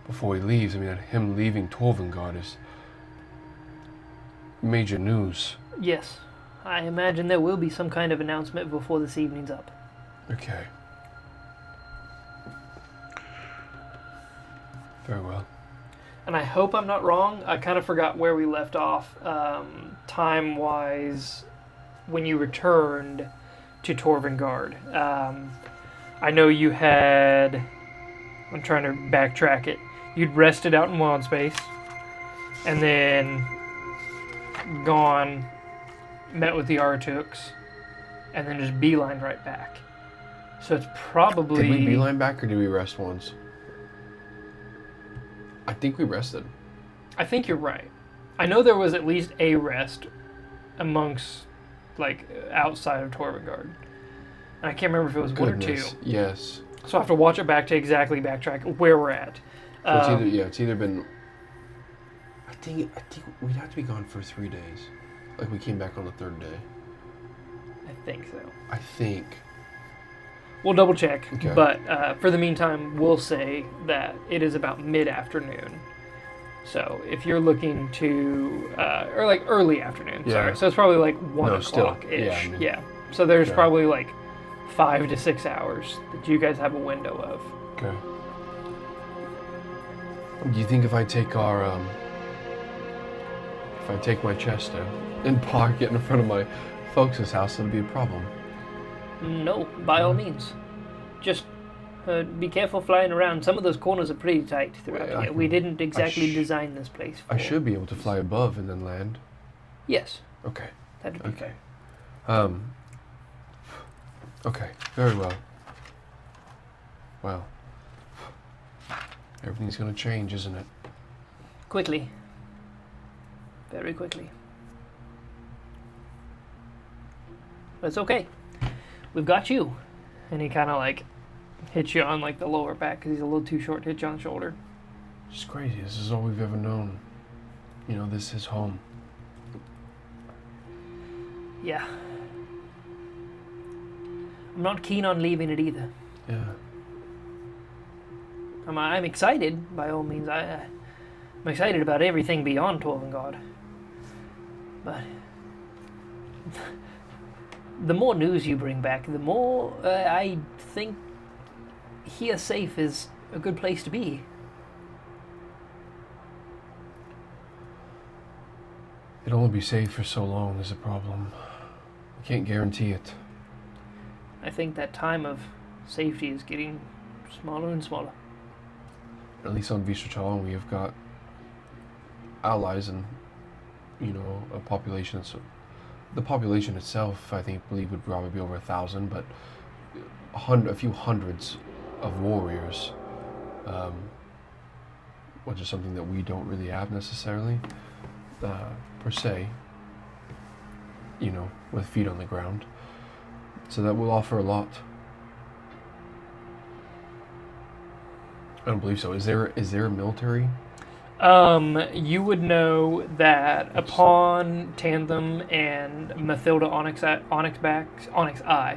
before he leaves? I mean, him leaving Torvengard is major news. Yes. I imagine there will be some kind of announcement before this evening's up. Okay. Very well. And I hope I'm not wrong. I kind of forgot where we left off, time-wise, when you returned to Torvengard. I know you had... I'm trying to backtrack it. You'd rested out in Wild Space, and then gone, met with the Artooks, and then just beelined right back. So it's probably... Did we beeline back, or did we rest once? I think we rested. I think you're right. I know there was at least a rest amongst, like, outside of Torvengard. And I can't remember if it was one or two. Yes. So I have to watch it back to exactly backtrack where we're at. So it's either been... I think we'd have to be gone for 3 days. Like, we came back on the 3rd day. I think so. I think. We'll double check, Okay. but for the meantime, we'll say that it is about mid-afternoon. So if you're looking to, or like early afternoon, Yeah. sorry. So it's probably like 1 No, still. o'clock-ish. Yeah, I mean- Yeah. So there's Okay. probably like 5 to 6 hours that you guys have a window of. Okay. Do you think if I take my chest out and park it in front of my folks' house, it'll be a problem? No, by all means. Just be careful flying around. Some of those corners are pretty tight throughout Well, here. We didn't exactly design this place for... I should be able to fly above and then land. Yes, Okay. that'd be Okay. Okay. Very well. Well, everything's gonna change, isn't it? quickly. Very quickly. But it's okay. We've got you. And he kind of like hits you on like the lower back because he's a little too short to hit you on the shoulder. It's crazy. This is all we've ever known. You know, this is home. Yeah. I'm not keen on leaving it either. Yeah. I'm excited, by all means. I'm excited about everything beyond Torvengard. But the more news you bring back, the more I think here safe is a good place to be. It'll only be safe for so long is a problem. I can't guarantee it. I think that time of safety is getting smaller and smaller. At least on Vishachalan, we have got allies and, you know, a population. So the population itself, I believe, would probably be over 1,000, but a few hundreds of warriors, which is something that we don't really have necessarily, per se, you know, with feet on the ground. So that will offer a lot. I don't believe so. Is there a military? You would know that upon Tandem and Mathilda Onyx Eye,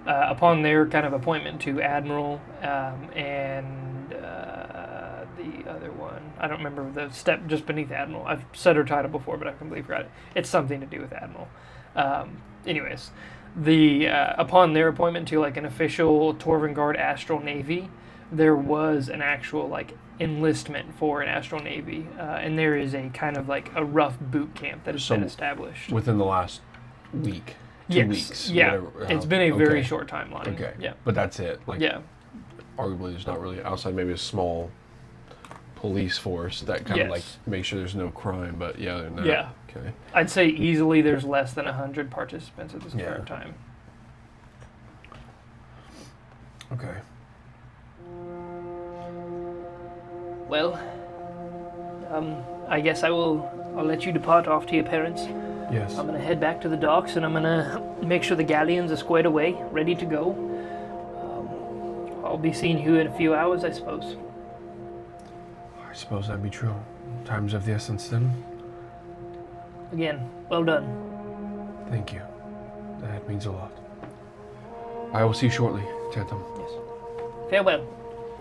upon their kind of appointment to Admiral, and the other one, I don't remember the step just beneath Admiral. I've said her title before, but I completely forgot it. It's something to do with Admiral. Anyways, Upon their appointment to like an official Torvengard Astral Navy, there was an actual like enlistment for an Astral Navy, and there is a kind of like a rough boot camp that has been established within the last week. 2 yes. weeks. Yeah, whatever, it's been a very okay. short timeline. Okay. Yeah. But that's it. Like, Yeah. arguably, there's not really outside. Maybe a small police force that kind of like Yes. make sure there's no crime. But yeah, other than that, Yeah. Okay. I'd say easily there's less than 100 participants at this Yeah. current time. Okay. Well, I guess I'll let you depart off to your parents. Yes. I'm gonna head back to the docks and I'm gonna make sure the galleons are squared away, ready to go. I'll be seeing you in a few hours, I suppose. I suppose that'd be true. Time's of the essence then. Again, well done. Thank you. That means a lot. I will see you shortly, Tantum. Yes. Farewell.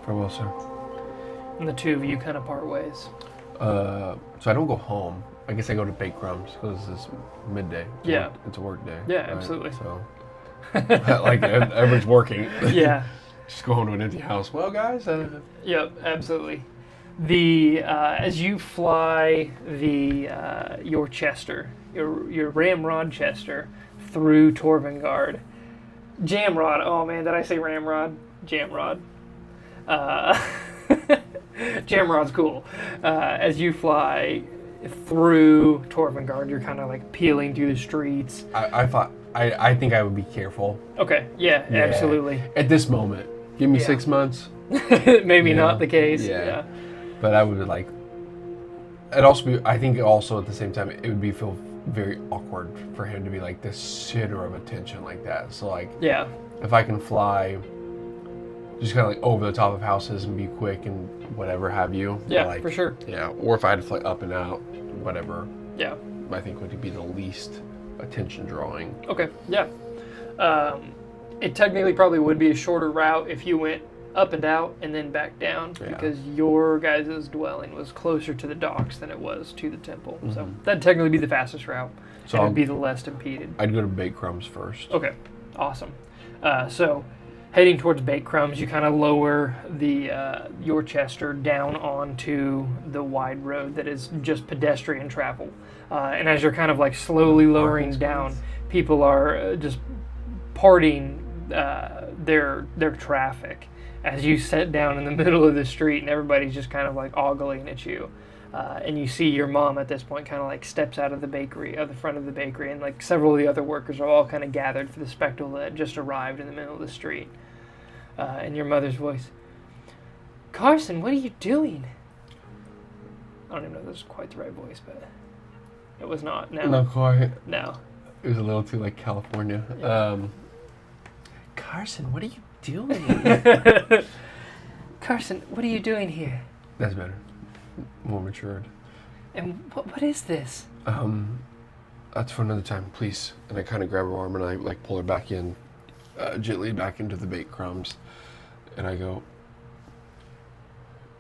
Farewell, sir. And the two of you kind of part ways. So I don't go home. I guess I go to Bake Crumbs because it's midday. It's a work day. Yeah, right? absolutely. So, like, everyone's working. Yeah. Just go home to an empty house. Well, guys. Yep, absolutely. As you fly your Chester, your Ramrod Chester through Torvengard, Jamrod. Oh man, did I say Ramrod? Jamrod. Jamrod's cool. As you fly through Torvengard, you're kind of like peeling through the streets. I think I would be careful. Okay. Yeah. Absolutely. At this moment, give me 6 months. Maybe not the case. Yeah. But I would like. It'd also be. I think also at the same time it would feel very awkward for him to be like the center of attention like that. So like. Yeah. If I can fly, just kind of like over the top of houses and be quick and whatever have you. Yeah, like, for sure. Yeah. Or if I had to fly up and out, whatever. Yeah. I think would be the least attention drawing. Okay. Yeah. It technically probably would be a shorter route if you went up and out and then back down because your guys' dwelling was closer to the docks than it was to the temple. Mm-hmm. So that'd technically be the fastest route. So it would be the less impeded. I'd go to Bake Crumbs first. Okay. Awesome. So heading towards Bake Crumbs, you kind of lower your Chester down onto the wide road that is just pedestrian travel. And as you're kind of like slowly lowering down, people are just parting their traffic as you sit down in the middle of the street and everybody's just kind of like ogling at you. And you see your mom at this point kind of like steps out of the bakery, out the front of the bakery, and like several of the other workers are all kind of gathered for the spectacle that just arrived in the middle of the street. And your mother's voice, Carson, what are you doing? I don't even know if this is quite the right voice, but it was not. No. Not quite. No. It was a little too like California. Yeah. Carson, what are you doing? Carson, what are you doing here? That's better. More matured. And what is this? That's for another time, please. And I kind of grab her arm and I like pull her back in, gently back into the Bake Crumbs. And I go,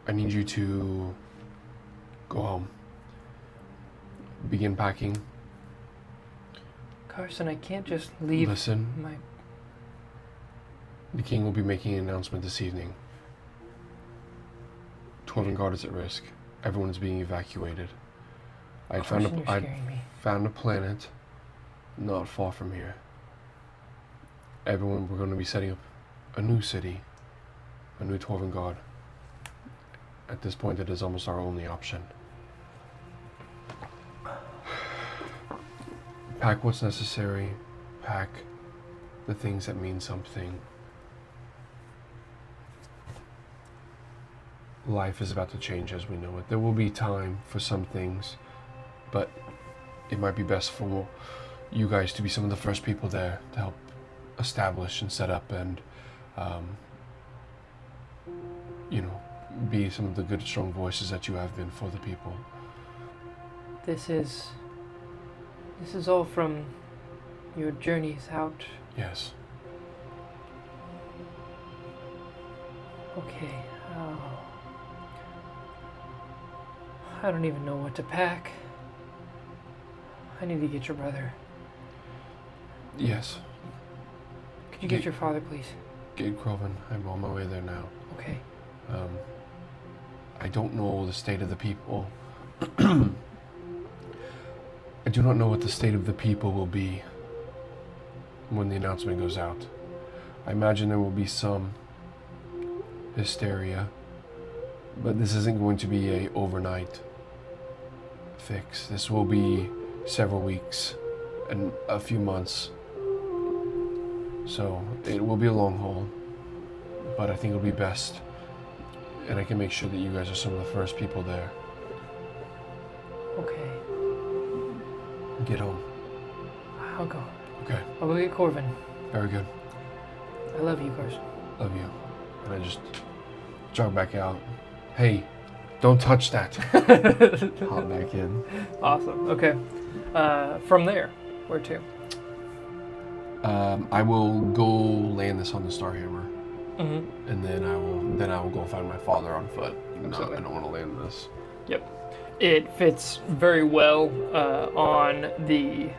I need you to go home. Begin packing. Carson, I can't just leave. Listen. My... The king will be making an announcement this evening. Torvengard is at risk. Everyone is being evacuated. I found a planet not far from here. We're going to be setting up a new city, a new Torvengard. At this point, it is almost our only option. Pack what's necessary. Pack the things that mean something. Life is about to change as we know it. There will be time for some things, but it might be best for you guys to be some of the first people there to help establish and set up and, be some of the good, strong voices that you have been for the people. This is all from your journeys out. Yes. Okay. I don't even know what to pack. I need to get your brother. Yes. Could you get your father, please? Gate Croven, I'm on my way there now. Okay. I don't know the state of the people. I do not know what the state of the people will be when the announcement goes out. I imagine there will be some hysteria, but this isn't going to be a overnight fix. This will be several weeks and a few months. So it will be a long haul, but I think it'll be best. And I can make sure that you guys are some of the first people there. Okay. Get home. I'll go. Okay. I'll go get Corvin. Very good. I love you, Carson. Love you. And I just jog back out. Hey, don't touch that. Hop back in. Awesome. Okay. From there, where to? I will go land this on the Starhammer, Mm-hmm. and then I will go find my father on foot. No, Absolutely. I don't want to land this. Yep. It fits very well on the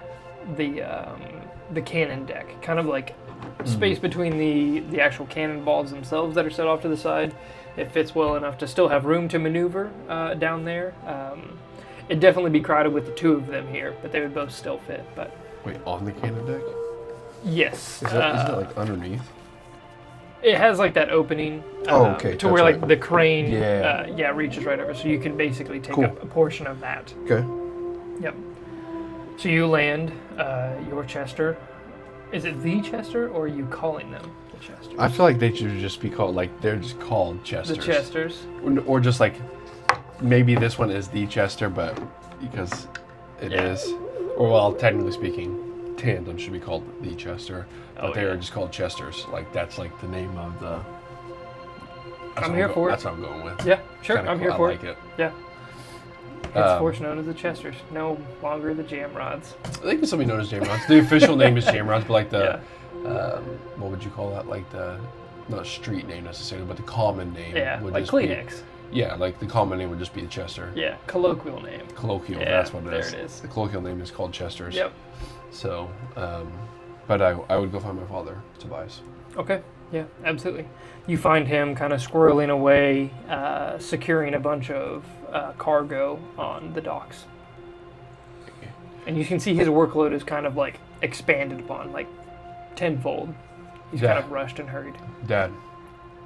cannon deck, kind of like space between the actual cannonballs themselves that are set off to the side. It fits well enough to still have room to maneuver down there. It'd definitely be crowded with the two of them here, but they would both still fit. But Wait, on the cannon deck? yes, Is that like underneath? it has like that opening. Oh, okay, To where that's like right. the crane, Yeah. reaches right over, so you can basically take Cool. up a portion of that. Okay. Yep. So you land your Chester. Is it the Chester, or are you calling them the Chester? I feel like they should just be called, like, they're just called Chesters. The Chesters. Or just like, maybe this one is the Chester, but because it is. Yeah. Or, well, technically speaking, Tandem should be called the Chester. But Oh, they are yeah. just called Chesters. Like, that's like the name of the. I'm here for it. That's what I'm going with. Yeah, sure. Kinda I'm cool. here for I like it. Yeah. Henceforth known as the Chesters. No longer the Jamrods. I think it's something known as Jamrods. The official name is Jamrods, but like the, Yeah. what would you call that? Like the, not street name necessarily, but the common name Yeah, would like just Kleenex. be. Yeah, like the common name would just be the Chester. Yeah, colloquial name. Colloquial, Yeah, that's what it there is. it is. The colloquial name is called Chesters. Yep. So, but I would go find my father, Tobias. Okay. Yeah, absolutely. You find him kind of squirreling away, securing a bunch of cargo on the docks. And you can see his workload is kind of like expanded upon, like tenfold. He's Yeah. kind of rushed and hurried. Dad,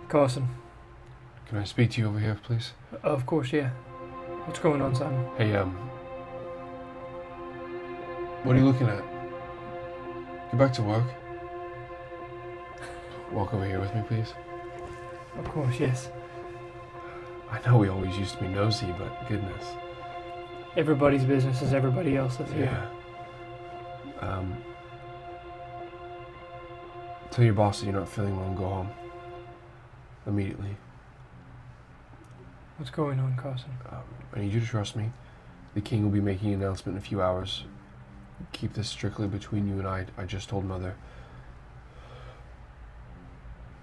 Carson. can I speak to you over here, please? Of course, yeah. What's going on, son? Hey, what are you looking at? Get back to work. Walk over here with me, please. Of course, yes. I know we always used to be nosy, but goodness. Everybody's business is everybody else's here. Yeah. Tell your boss that you're not feeling well and go home. Immediately. What's going on, Carson? I need you to trust me. The king will be making an announcement in a few hours. Keep this strictly between you and I. I just told Mother.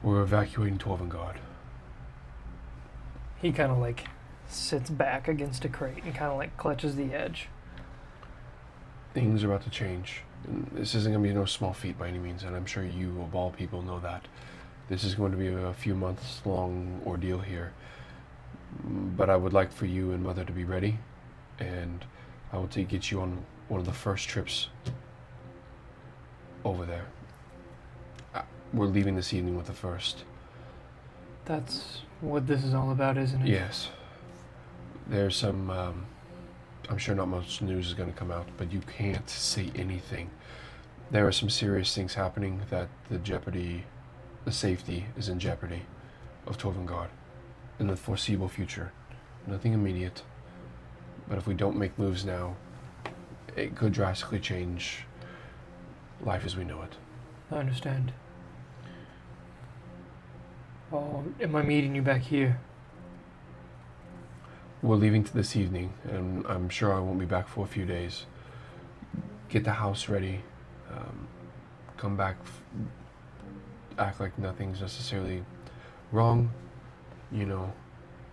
We're evacuating Torvengard. He kind of like sits back against a crate and kind of like clutches the edge. Things are about to change. And this isn't going to be no small feat by any means, and I'm sure you, of all people, know that. This is going to be a few months long ordeal here. But I would like for you and Mother to be ready, and I will get you on one of the first trips over there. We're leaving this evening with the first. That's what this is all about, isn't it? Yes. There's some, I'm sure not much news is going to come out, but you can't say anything. There are some serious things happening that the safety is in jeopardy of Torvengard in the foreseeable future. Nothing immediate, but if we don't make moves now, it could drastically change life as we know it. I understand. Oh, am I meeting you back here? We're leaving this evening, and I'm sure I won't be back for a few days. Get the house ready. Come back. Act like nothing's necessarily wrong. You know,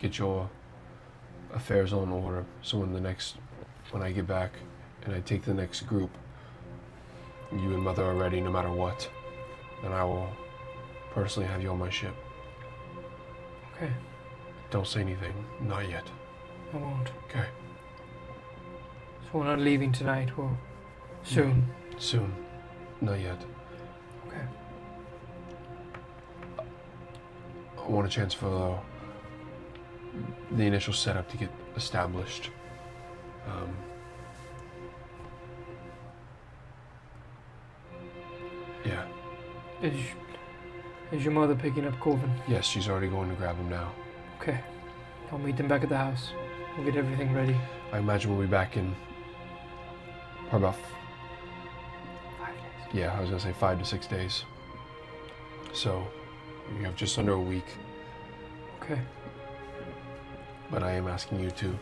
get your affairs on order. So when I get back and I take the next group, you and Mother are ready no matter what. then I will personally have you on my ship. Okay, Don't say anything. Not yet. I won't. Okay. So we're not leaving tonight, or soon? Soon. Not yet. Okay. I want a chance for the initial setup to get established. Yeah. Is your mother picking up Corvin? Yes, she's already going to grab him now. Okay. I'll meet them back at the house. We'll get everything ready. I imagine we'll be back in probably about 5 days. yeah, I was gonna say 5 to 6 days. So you have just under a week, Okay. but I am asking you to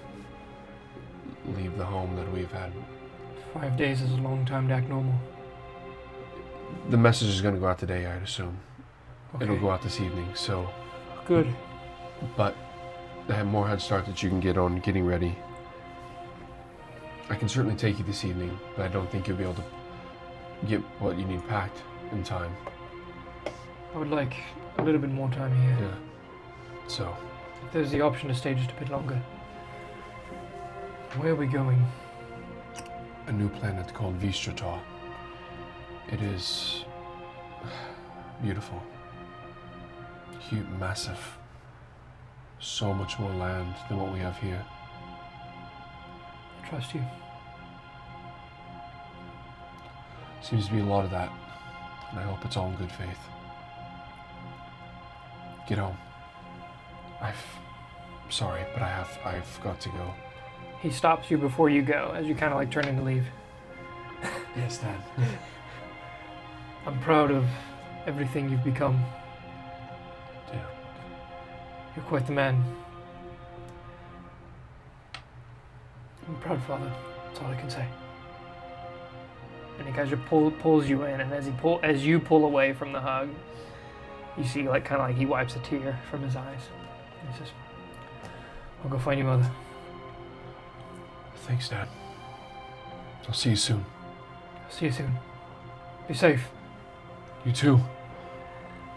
leave the home that we've had. 5 days is a long time to act normal. The message is gonna go out today, I'd assume. Okay. It'll go out this evening, so Good. but I have more head start that you can get on getting ready. I can certainly take you this evening, but I don't think you'll be able to get what you need packed in time. I would like a little bit more time here. Yeah. So, If there's the option to stay just a bit longer. Where are we going? a new planet called Vistrata. It is beautiful. Huge, massive. So much more land than what we have here. I trust you. Seems to be a lot of that, and I hope it's all in good faith. Get home. Sorry, but I've got to go. He stops you before you go, as you kind of like turning to leave. Yes, Dad. I'm proud of everything you've become. Yeah. You're quite the man. I'm a proud father. That's all I can say. And he kind of pulls you in, and as you pull away from the hug, you see like kind of like he wipes a tear from his eyes. And he says, "I'll go find your mother." Thanks, Dad. I'll see you soon. I'll see you soon. Be safe. You too.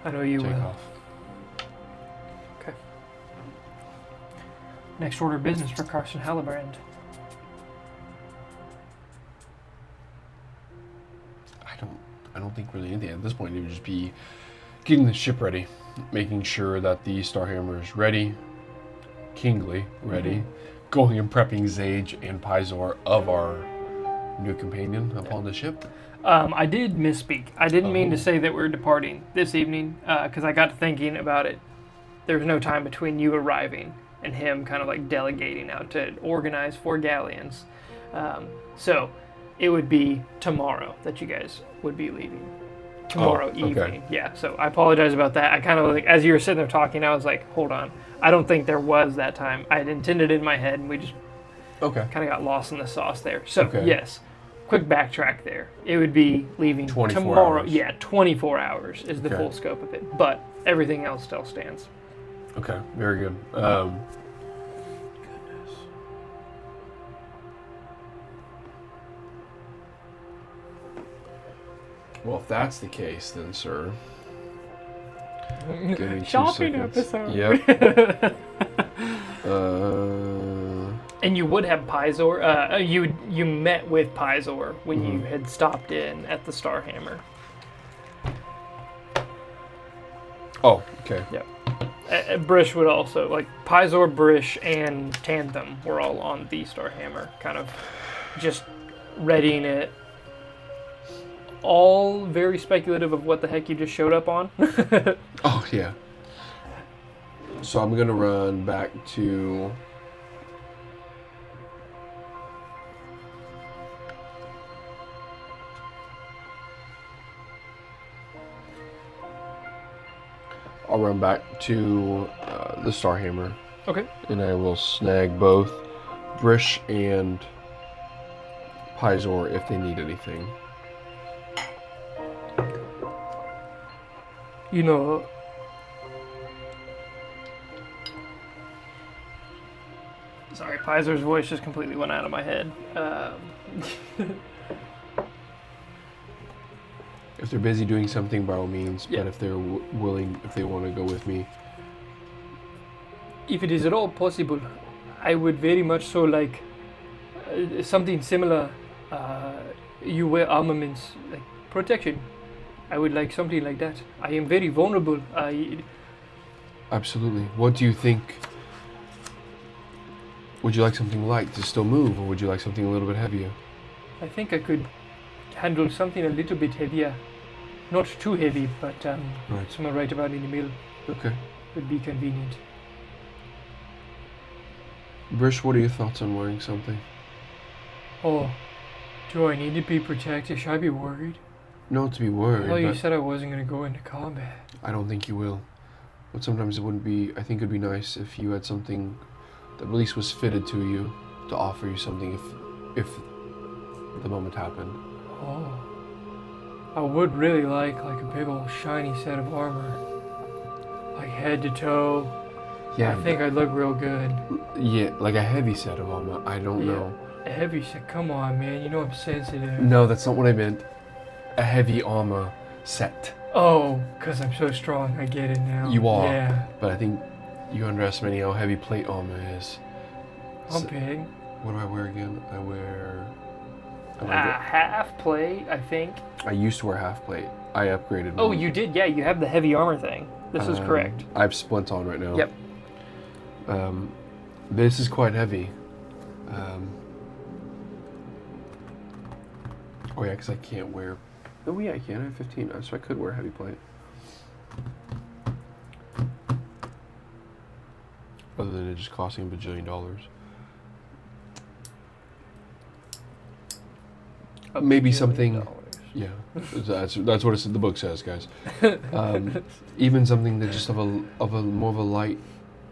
I know you Take will. off. Okay. Next order of business for Carson Hallebrand. I don't think really anything at this point. It would just be getting the ship ready, making sure that the Starhammer is ready, Kingly ready, going and prepping Zage and Pizor of our new companion upon the ship. I did misspeak. I didn't mean to say that we're departing this evening, because I got to thinking about it. There's no time between you arriving and him kind of like delegating out to organize 4 galleons. So it would be tomorrow that you guys would be leaving. Tomorrow evening. Yeah, so I apologize about that. I kind of like, as you were sitting there talking, I was like, hold on. I don't think there was that time. I had intended it in my head, and we just kind of got lost in the sauce there. So, yes, quick backtrack there. It would be leaving 24 tomorrow. hours. Yeah, 24 hours is the full scope of it. But everything else still stands. Okay, very good. Well, if that's the case, then, sir. Give me 2 Shopping seconds. episode. Yep. And you would have Pizor. You met with Pizor when you had stopped in at the Starhammer. Oh, okay. Yep. Brish would also, like, Pizor, Brish, and Tanthem were all on the Starhammer, kind of just readying it. All very speculative of what the heck you just showed up on. Oh, yeah. So I'm going to run back to... I'll run back to the Starhammer. Okay. And I will snag both Brish and Pizor if they need anything. You know, sorry, Pizor's voice just completely went out of my head. If they're busy doing something, by all means. Yeah. But if they're willing, if they want to go with me, If it is at all possible, I would very much so like something similar. You wear armaments, like protection. I would like something like that. I am very vulnerable. absolutely. What do you think? Would you like something light to still move, or would you like something a little bit heavier? I think I could handle something a little bit heavier. Not too heavy, but Right. somewhere right about in the middle Okay. would be convenient. Brish, what are your thoughts on wearing something? Oh, do I need to be protected? Should I be worried? Not to be worried, Oh, you but said I wasn't going to go into combat. I don't think you will. But sometimes it wouldn't be. I think it'd be nice if you had something that at least was fitted to you to offer you something if the moment happened. Oh, I would really like a big old shiny set of armor, like head to toe. Yeah, I think I'd look real good. yeah, like a heavy set of armor. I don't Yeah. know. A heavy set. Come on, man. You know I'm sensitive. No, that's not what I meant. A heavy armor set. Oh, because I'm so strong. I get it now. You are. Yeah. But I think you're underestimating how heavy plate armor is. I'm So- big. What do I wear again? I wear. I like Half plate, I think. it. I used to wear half plate. I upgraded. Oh, mine. you did? Yeah, you have the heavy armor thing. This is correct. I have splint on right now. Yep. This is quite heavy. Oh yeah, because I can't wear. Oh yeah, I can. I have 15, so I could wear heavy plate. Other than it just costing $1 bajillion. Maybe something. Yeah, that's what the book says, guys. Even something that just of a more of a light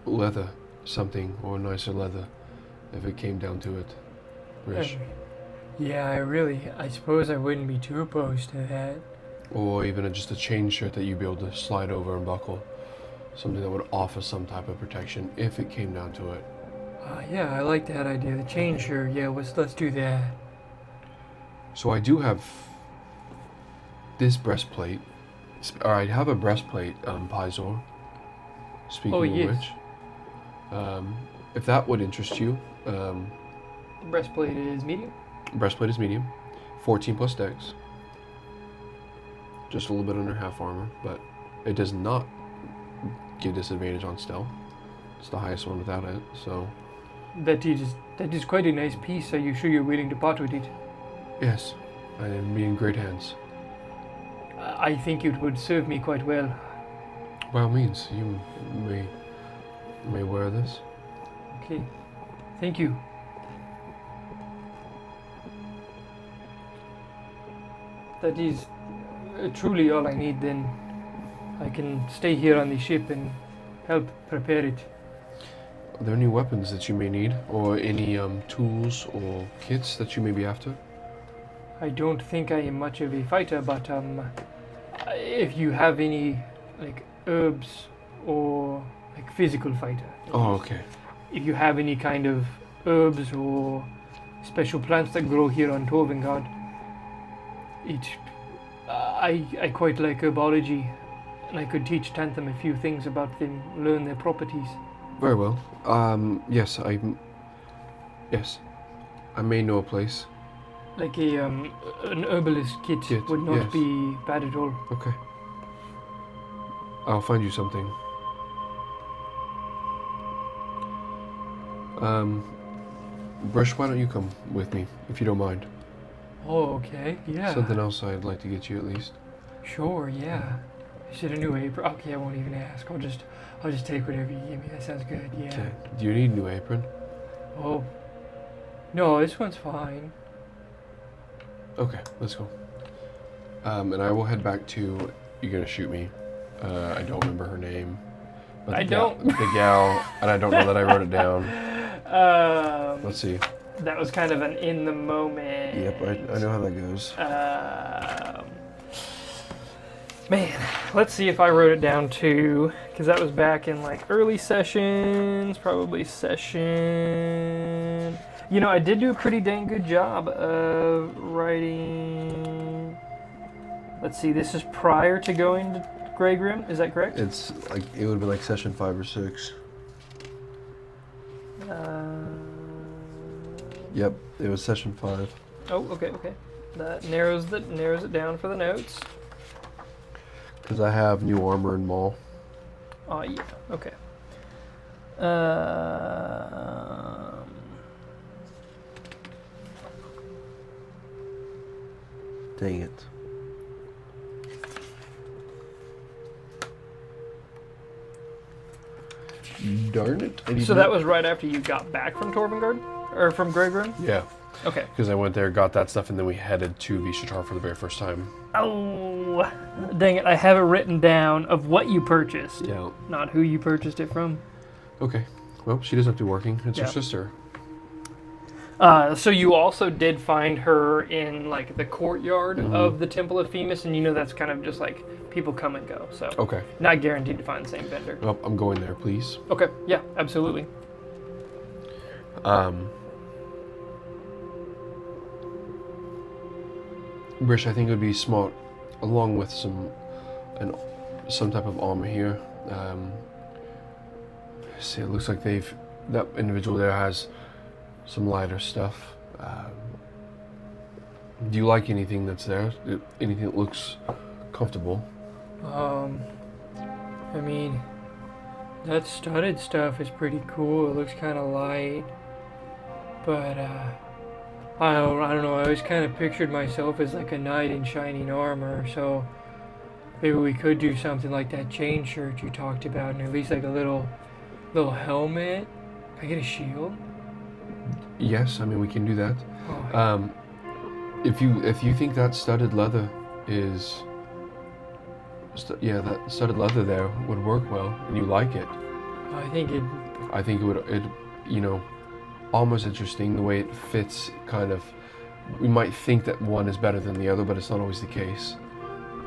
leather, something or a nicer leather, if it came down to it. Rish. Yeah, I suppose I wouldn't be too opposed to that. Or even just a chain shirt that you'd be able to slide over and buckle. Something that would offer some type of protection if it came down to it. Yeah, I like that idea. The chain shirt. Yeah, let's do that. So I do have this breastplate. Or I have a breastplate, Pizor. Speaking Oh, of yes. which. If that would interest you, Breastplate is medium. breastplate is medium. 14 plus dex. Just a little bit under half armor, but it does not give disadvantage on stealth. It's the highest one without it, so... That is quite a nice piece. Are you sure you're willing to part with it? Yes, I am in great hands. I think it would serve me quite well. By all means, you may wear this. Okay, thank you. That is truly all I need then. I can stay here on the ship and help prepare it. Are there any weapons that you may need, or any tools or kits that you may be after? I don't think I am much of a fighter, but if you have any like herbs or like physical fighter. Oh, okay. If you have any kind of herbs or special plants that grow here on Torvengard, I quite like herbology, and I could teach Tantham a few things about them, learn their properties. Very well. Yes, yes, I may know a place. Like an herbalist kit would not yes. be bad at all. Okay. I'll find you something. Brush, why don't you come with me, if you don't mind? Oh, okay, yeah. Something else I'd like to get you at least. Sure, yeah. Is it a new apron? Okay, I won't even ask. I'll just take whatever you give me. That sounds good. Yeah. Okay. Do you need a new apron? Oh. No, this one's fine. Okay, let's go. And I will head back to. You're gonna shoot me. I don't remember her name. But I don't. The gal, and I don't know that I wrote it down. Let's see. That was kind of an in the moment. Yep, I know how that goes. Man, let's see if I wrote it down too, because that was back in like early sessions, probably session. You know, I did do a pretty dang good job of writing let's see, this is prior to going to Grey Grim, is that correct? It's like it would be like session 5 or 6. Yep, it was session 5. Oh, okay. That narrows it down for the notes. Because I have new armor and maul. Oh, yeah, okay. Dang it. Darn it. So that was right after you got back from Torvengard? Or from Grey Grim? Yeah, Okay. because I went there, got that stuff, and then we headed to Vishatar for the very first time. Oh, dang it. I have it written down of what you purchased, Yeah. not who you purchased it from. Okay. Well, she doesn't have to be working. It's Yeah. her sister. So you also did find her in, like, the courtyard of the Temple of Femus, and you know that's kind of just, like, people come and go. So Okay. not guaranteed to find the same vendor. Well, I'm going there, please. Okay, yeah, absolutely. Brish, I think it would be smart, along with some type of armor here. See, it looks like that individual there has some lighter stuff. Do you like anything that's there? Anything that looks comfortable? I mean, that studded stuff is pretty cool. It looks kind of light, but I don't know. I always kind of pictured myself as like a knight in shining armor, so maybe we could do something like that chain shirt you talked about, and at least like a little helmet. Can I get a shield? Yes, I mean we can do that. Oh, If you think that studded leather is, that studded leather there would work well, and you like it, I think it. I think it almost interesting the way it fits. Kind of, we might think that one is better than the other, but it's not always the case.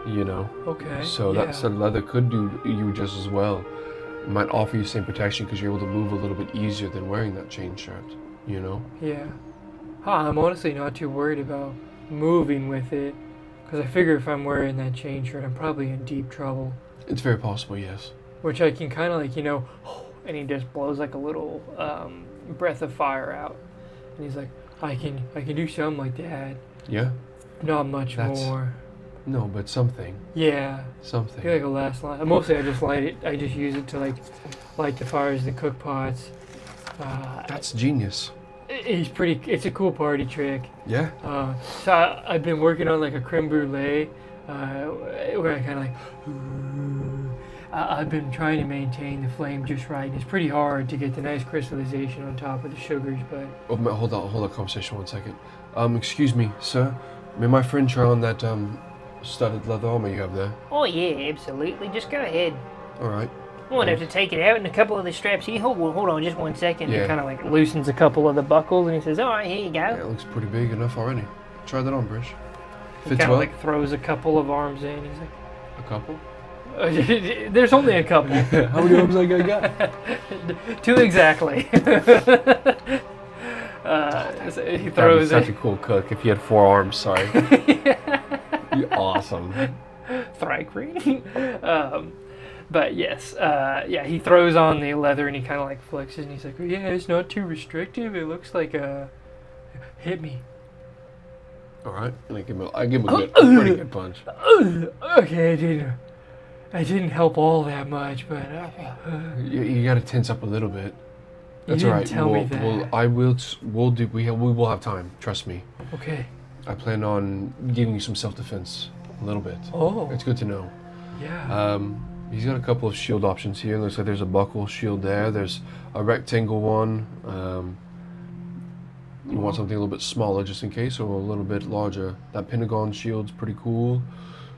Okay. So yeah. that studded leather could do you just as well. It might offer you the same protection because you're able to move a little bit easier than wearing that chain shirt. Yeah. I'm honestly not too worried about moving with it, because I figure if I'm wearing that chain shirt, I'm probably in deep trouble. It's very possible, yes. Which I can kind of like, and he just blows like a little breath of fire out. And he's like, I can do something like that. Yeah? Not much more. No, but something. Yeah. Something. I feel like a last line. Mostly I just light it. I just use it to like light the fires, the cook pots. That's genius. It's a cool party trick. Yeah? So I've been working on like a creme brulee, where I kind of like, I've been trying to maintain the flame just right. And it's pretty hard to get the nice crystallization on top of the sugars, but. Oh, hold on, conversation 1 second. Excuse me, sir. May my friend try on that studded leather armor you have there? Oh yeah, absolutely. Just go ahead. All right. I won't have to take it out, and a couple of the straps here. Hold on just 1 second. Yeah. He kind of like loosens a couple of the buckles, and he says, "All right, here you go." Yeah, it looks pretty big enough already. Try that on, Brish. He Fits kind well. of like throws a couple of arms in. He's A couple? like, "There's only a couple." How many arms I got? 2 exactly. So he That'd be throws such it. a cool cook if you had 4 arms, sorry. Be awesome. Thrycreen. But yes, he throws on the leather and he kind of like flexes and he's like, oh, yeah, it's not too restrictive. It looks like hit me. All right. And I give him a pretty good punch. Okay, I didn't help all that much, but You got to tense up a little bit. you That's all didn't right. tell me that. We will have time. Trust me. Okay. I plan on giving you some self-defense, a little bit. Oh, It's good to know. yeah. He's got a couple of shield options here. Looks like there's a buckle shield there. There's a rectangle one. You want something a little bit smaller just in case, or a little bit larger. That Pentagon shield's pretty cool.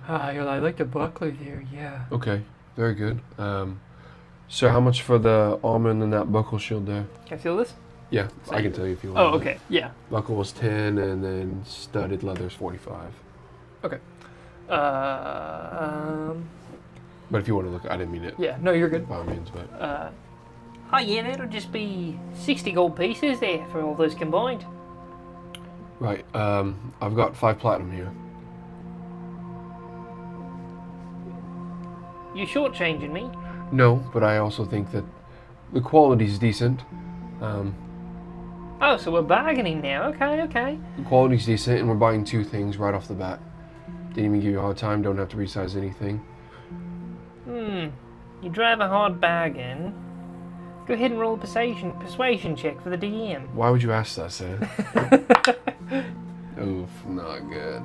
I like the buckler there, yeah. Okay, very good. So how much for the armor and then that buckle shield there? Can I feel this? Yeah, I can tell you if you want. Oh, okay, yeah. Buckle was 10, and then studded leather's 45. Okay. But if you want to look, I didn't mean it Yeah, no, you're good. by all means, but Oh yeah, that'll just be 60 gold pieces there for all those combined. right. I've got 5 platinum here. You're shortchanging me. No, but I also think that the quality's decent. Oh, so we're bargaining now. Okay. The quality's decent, and we're buying 2 things right off the bat. Didn't even give you a hard time. Don't have to resize anything. You drive a hard bargain. Go ahead and roll a persuasion check for the DM. Why would you ask that, Sam? Oof, not good.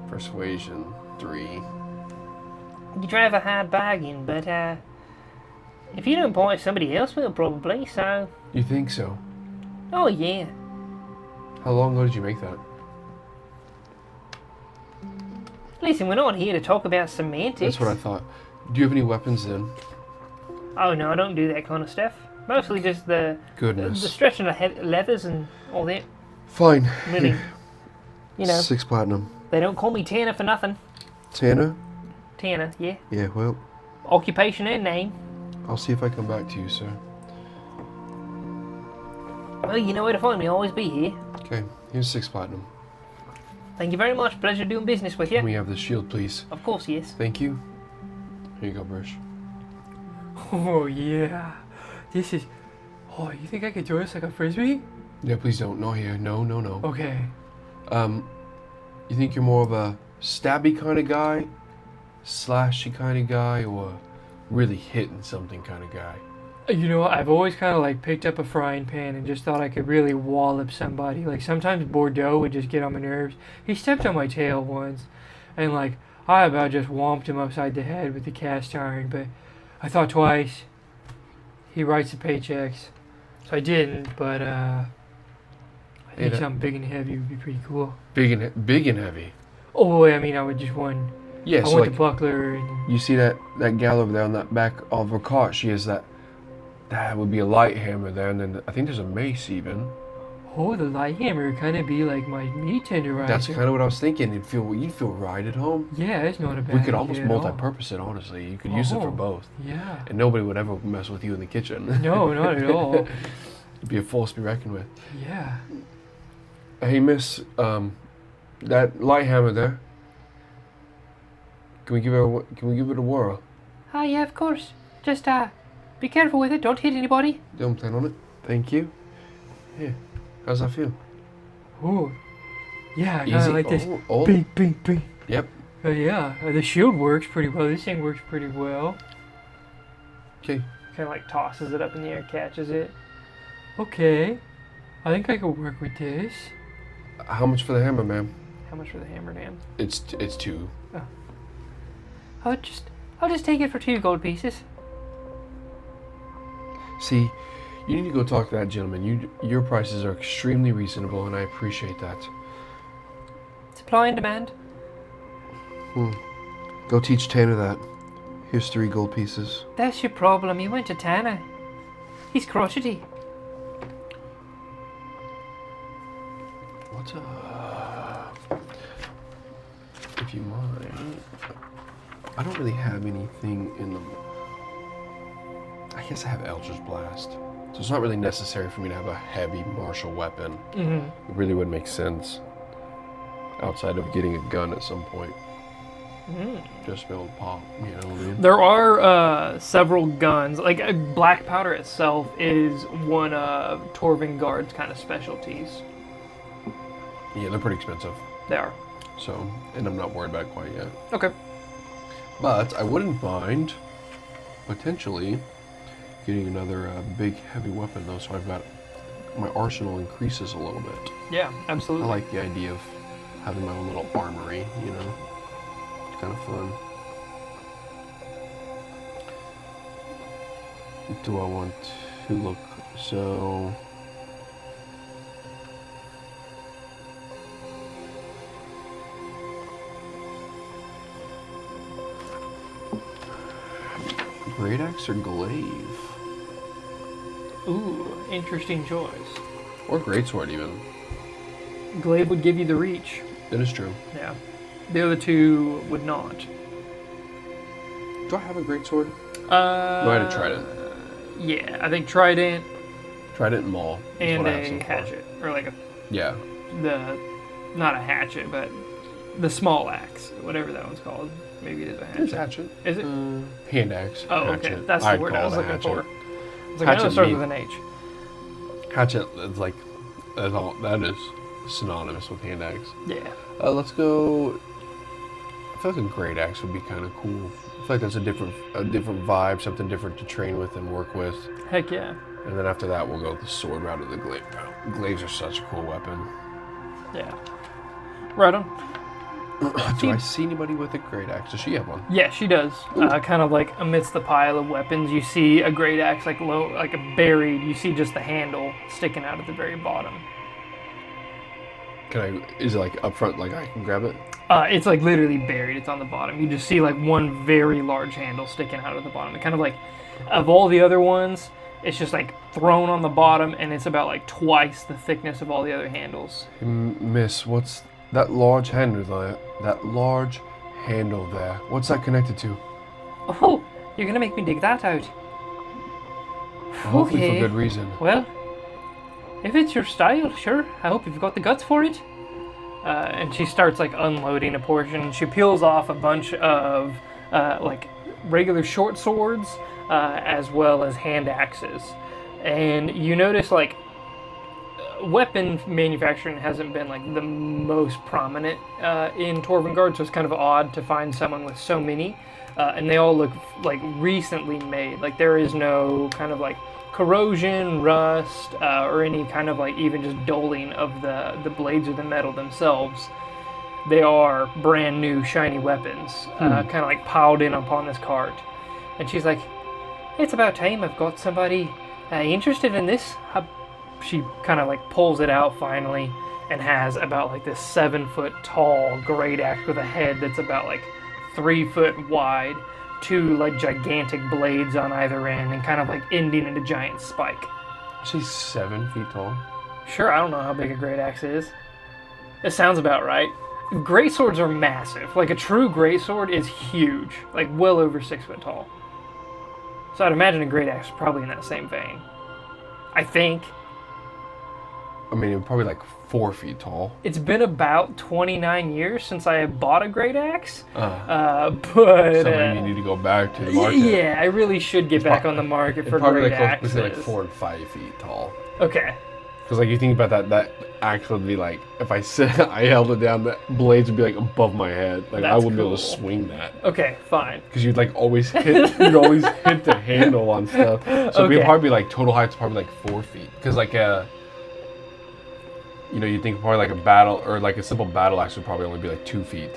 Persuasion 3. You drive a hard bargain, but if you don't buy, somebody else will probably. So. You think so? Oh yeah. How long ago did you make that? Listen, we're not here to talk about semantics. That's what I thought. Do you have any weapons then? Oh no, I don't do that kind of stuff. Mostly just the stretching of leathers and all that. Fine. Really, 6 platinum. They don't call me Tanner for nothing. Tanner? Tanner, yeah. Yeah, well, Occupation and name. I'll see if I come back to you, sir. Well, you know where to find me. I'll always be here. Okay, here's 6 platinum. Thank you very much. Pleasure doing business with you. Can we have this shield, please? Of course, yes. Thank you. Here you go, Bruce. Oh, yeah. This is... Oh, you think I could throw this like a frisbee? Yeah, please don't. Not here. No. Okay. You think you're more of a stabby kind of guy, slashy kind of guy, or really hitting something kind of guy? You know, I've always kind of like picked up a frying pan and just thought I could really wallop somebody. Like sometimes Bordeaux would just get on my nerves. He stepped on my tail once, and like I about just whomped him upside the head with the cast iron. But I thought twice. He writes the paychecks, so I didn't. But I think something big and heavy would be pretty cool. Big and heavy. Oh, I mean, I would just want. Yeah, I so want like the buckler. And, you see that gal over there on that back of her cart. She has that. That would be a light hammer there, and then I think there's a mace even. oh, the light hammer would kind of be like my meat tenderizer. That's kind of what I was thinking. You'd feel right at home. Yeah, it's not a bad We could almost idea at all. multi-purpose it, honestly. You could use it for Oh. both. Yeah. And nobody would ever mess with you in the kitchen. No, not at all. It'd be a force to be reckoned with. Yeah. Hey, miss, that light hammer there. Can we give it a whirl? Oh yeah, of course. Just be careful with it. Don't hit anybody. Don't plan on it. Thank you. Yeah. How's that feel? Oh. Yeah, I kind Easy. of like this. Oh. Bing. Yep. Yeah, the shield works pretty well. This thing works pretty well. Okay. Kind of like tosses it up in the air, catches it. Okay. I think I could work with this. How much for the hammer, ma'am? How much for the hammer, Dan? It's 2. I'll just take it for 2 gold pieces. See, you need to go talk to that gentleman. Your prices are extremely reasonable, and I appreciate that. Supply and demand. Go teach Tanner that. Here's 3 gold pieces. That's your problem. You went to Tanner. He's crotchety. What's up? If you mind, I don't really have anything in them. I guess I have Eldritch Blast, so it's not really necessary for me to have a heavy martial weapon. Mm-hmm. It really would make sense outside of getting a gun at some point. Just be able to pop, you know what I mean? There are several guns. Like black powder itself is one of Torvingard's kind of specialties. Yeah, they're pretty expensive. They are. So, and I'm not worried about it quite yet. Okay. But I wouldn't mind potentially getting another big heavy weapon though, so I've got my arsenal increases a little bit. Yeah, I absolutely. like the idea of having my own little armory, you know. It's kind of fun. Do I want to look so Great Axe or Glaive? Ooh, interesting choice. Or Greatsword even. Glaive would give you the reach. That is true. Yeah. The other two would not. Do I have a Greatsword? No, I had a Trident. Yeah, I think Trident Trident and Maul. is and what I have a so far. hatchet. Or like Yeah. not a hatchet, but the small axe, whatever that one's called. Maybe it is a It's hatchet. hatchet. Is it? Hand axe. Oh, hatchet. okay. That's the I'd word call I was it a looking hatchet. for. I was like, I know it Hatchet starts meat. with an H. Hatchet is like that is synonymous with hand axe. Yeah. Let's go. I feel like a great axe would be kind of cool. I feel like that's a different vibe, something different to train with and work with. Heck yeah. And then after that, we'll go with the sword route of the glaive. Glaives are such a cool weapon. Yeah. Right on. Do I see anybody with a great axe? Does she have one? Yeah, she does. Kind of like amidst the pile of weapons, you see a great axe like low, like a buried. You see just the handle sticking out at the very bottom. Can I? Is it like up front? Like I can grab it? It's like literally buried. It's on the bottom. You just see like one very large handle sticking out at the bottom. It kind of like, of all the other ones, it's just like thrown on the bottom, and it's about like twice the thickness of all the other handles. Miss, what's that large handle there? That large handle there. What's that connected to? Oh, you're gonna make me dig that out. Hopefully Okay. for good reason. Well, if it's your style, sure. I hope you've got the guts for it. And she starts like unloading a portion. She peels off a bunch of like regular short swords as well as hand axes. And you notice like weapon manufacturing hasn't been like the most prominent in Torvengard, so it's kind of odd to find someone with so many. And they all look like recently made. Like there is no kind of like corrosion, rust, or any kind of like even just dulling of the blades or the metal themselves. They are brand new shiny weapons, kind of like piled in upon this cart. And she's like, it's about time I've got somebody interested in this. She kind of like pulls it out finally and has about like this 7-foot tall great axe with a head that's about like 3 foot wide, 2 like gigantic blades on either end, and kind of like ending in a giant spike. She's 7 feet tall. Sure, I don't know how big a great axe is. It sounds about right. Great swords are massive. Like a true great sword is huge, like well over 6 foot tall. So I'd imagine a great axe is probably in that same vein. I think. I mean, probably like 4 feet tall. It's been about 29 years since I have bought a great axe. But So maybe you need to go back to the market. yeah, I really should get back on the market for Probably great like axes. close to like 4 and 5 feet tall. Okay. Because like you think about that axe would be like, if I said I held it down, the blades would be like above my head. Like I That's wouldn't be able to cool. swing that. Okay, fine. Because you'd like always hit, you'd always hit the handle on stuff. So it'd Okay. probably be like total height's probably like 4 feet. Because like you think probably like a battle or like a simple battle axe would probably only be like 2 feet.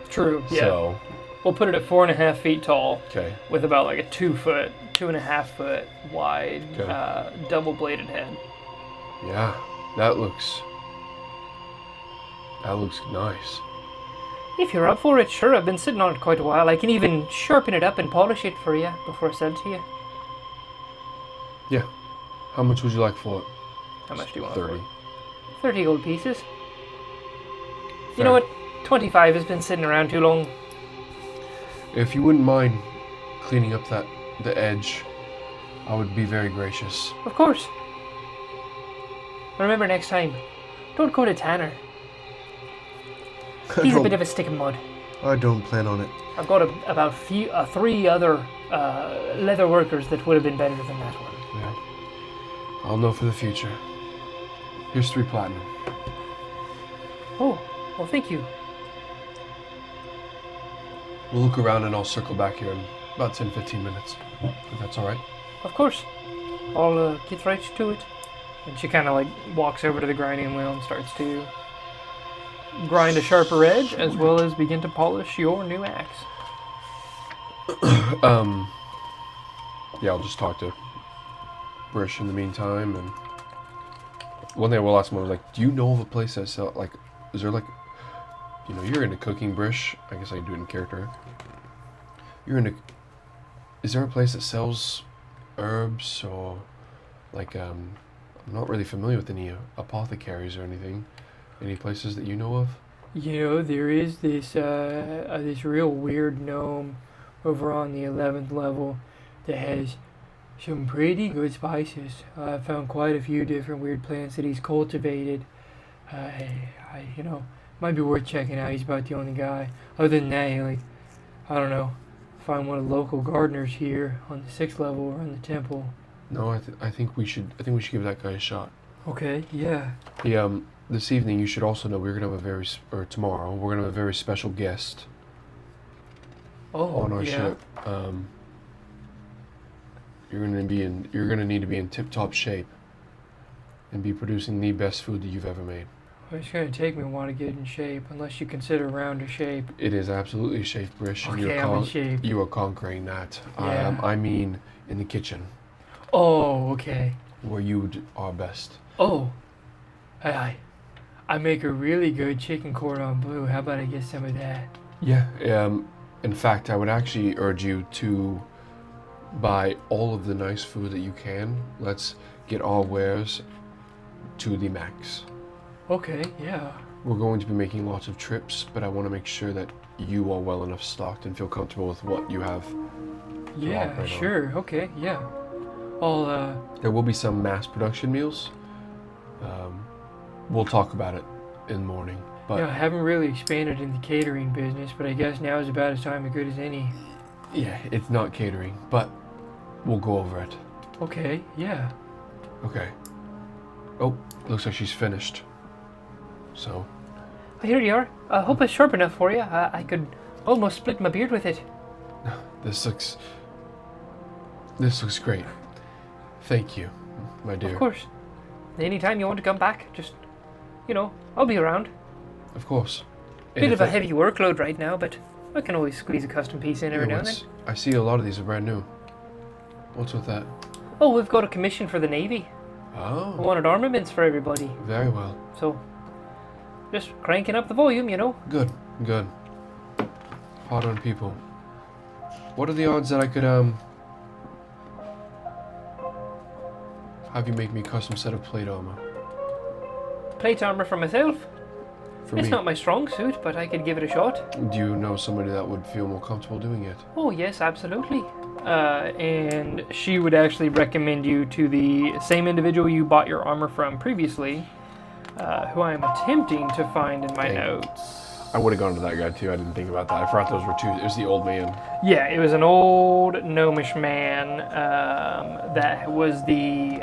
True. Yeah. So We'll put it at 4.5 feet tall okay, with about like a 2.5 foot wide Okay. double bladed head. yeah, that looks nice. If you're up for it, sure. I've been sitting on it quite a while. I can even sharpen it up and polish it for you before I sell it to you. Yeah. How much would you like for it? How much do you want 30. for it? 30 gold pieces. You Fair. know what? 25 has been sitting around too long. If you wouldn't mind cleaning up the edge, I would be very gracious. Of course. Remember next time, don't go to Tanner. He's a bit of a stick of mud. I don't plan on it. I've got about 3 other leather workers that would have been better than that one. Yeah. I'll know for the future. Here's 3 platinum. Oh, well, thank you. We'll look around and I'll circle back here in about 10-15 minutes. If that's alright. Of course. I'll get right to it. And she kind of like walks over to the grinding wheel and starts to grind a sharper edge as well as begin to polish your new axe. Yeah, I'll just talk to Brish in the meantime. And one thing I will ask him was like, do you know of a place that sell like, is there like, you're into cooking, Brish. I guess I can do it in character. Is there a place that sells herbs or like I'm not really familiar with any apothecaries or anything. Any places that you know of? There is this real weird gnome over on the 11th level that has some pretty good spices. I found quite a few different weird plants that he's cultivated. Might be worth checking out. He's about the only guy. Other than that, I don't know, find one of the local gardeners here on the 6th level or in the temple. No, I think we should give that guy a shot. Okay, yeah. This evening you should also know we're gonna have tomorrow we're gonna have a very special guest on our ship. You're gonna need to be in tip-top shape and be producing the best food that you've ever made. Well, it's going to take me a while to get in shape, unless you consider rounder shape. It is absolutely shape, Brish. And Okay, I'm in shape. You are conquering that. Yeah. I mean, in the kitchen, Oh, okay. where you are best. Oh, I make a really good chicken cordon bleu. How about I get some of that? Yeah. In fact, I would actually urge you to buy all of the nice food that you can. Let's get our wares to the max. Okay, yeah. We're going to be making lots of trips, but I want to make sure that you are well enough stocked and feel comfortable with what you have. Yeah, operate on. sure. Okay, yeah. There will be some mass production meals. We'll talk about it in the morning. But I haven't really expanded in the catering business, but I guess now is about as time as good as any. yeah, it's not catering, but we'll go over it. Okay, yeah. Okay. Oh, looks like she's finished. So, Here you are. I hope it's sharp enough for you. I could almost split my beard with it. this looks great. Thank you, my dear. Of course. Anytime you want to come back, just, I'll be around. Of course. Bit of a heavy workload right now, but I can always squeeze a custom piece in every now and then. I see a lot of these are brand new. What's with that? Oh, we've got a commission for the Navy. I Oh, wanted armaments for everybody. very well. So, just cranking up the volume, Good. Hot on people. What are the odds that I could have you make me a custom set of plate armor Plate armor for myself. for It's me? not my strong suit, but I could give it a shot. Do you know somebody that would feel more comfortable doing it? Oh, yes, absolutely. And she would actually recommend you to the same individual you bought your armor from previously, who I am attempting to find in my Dang. notes. I would have gone to that guy too. I didn't think about that. I forgot those were two. It was the old man. Yeah, it was an old gnomish man that was the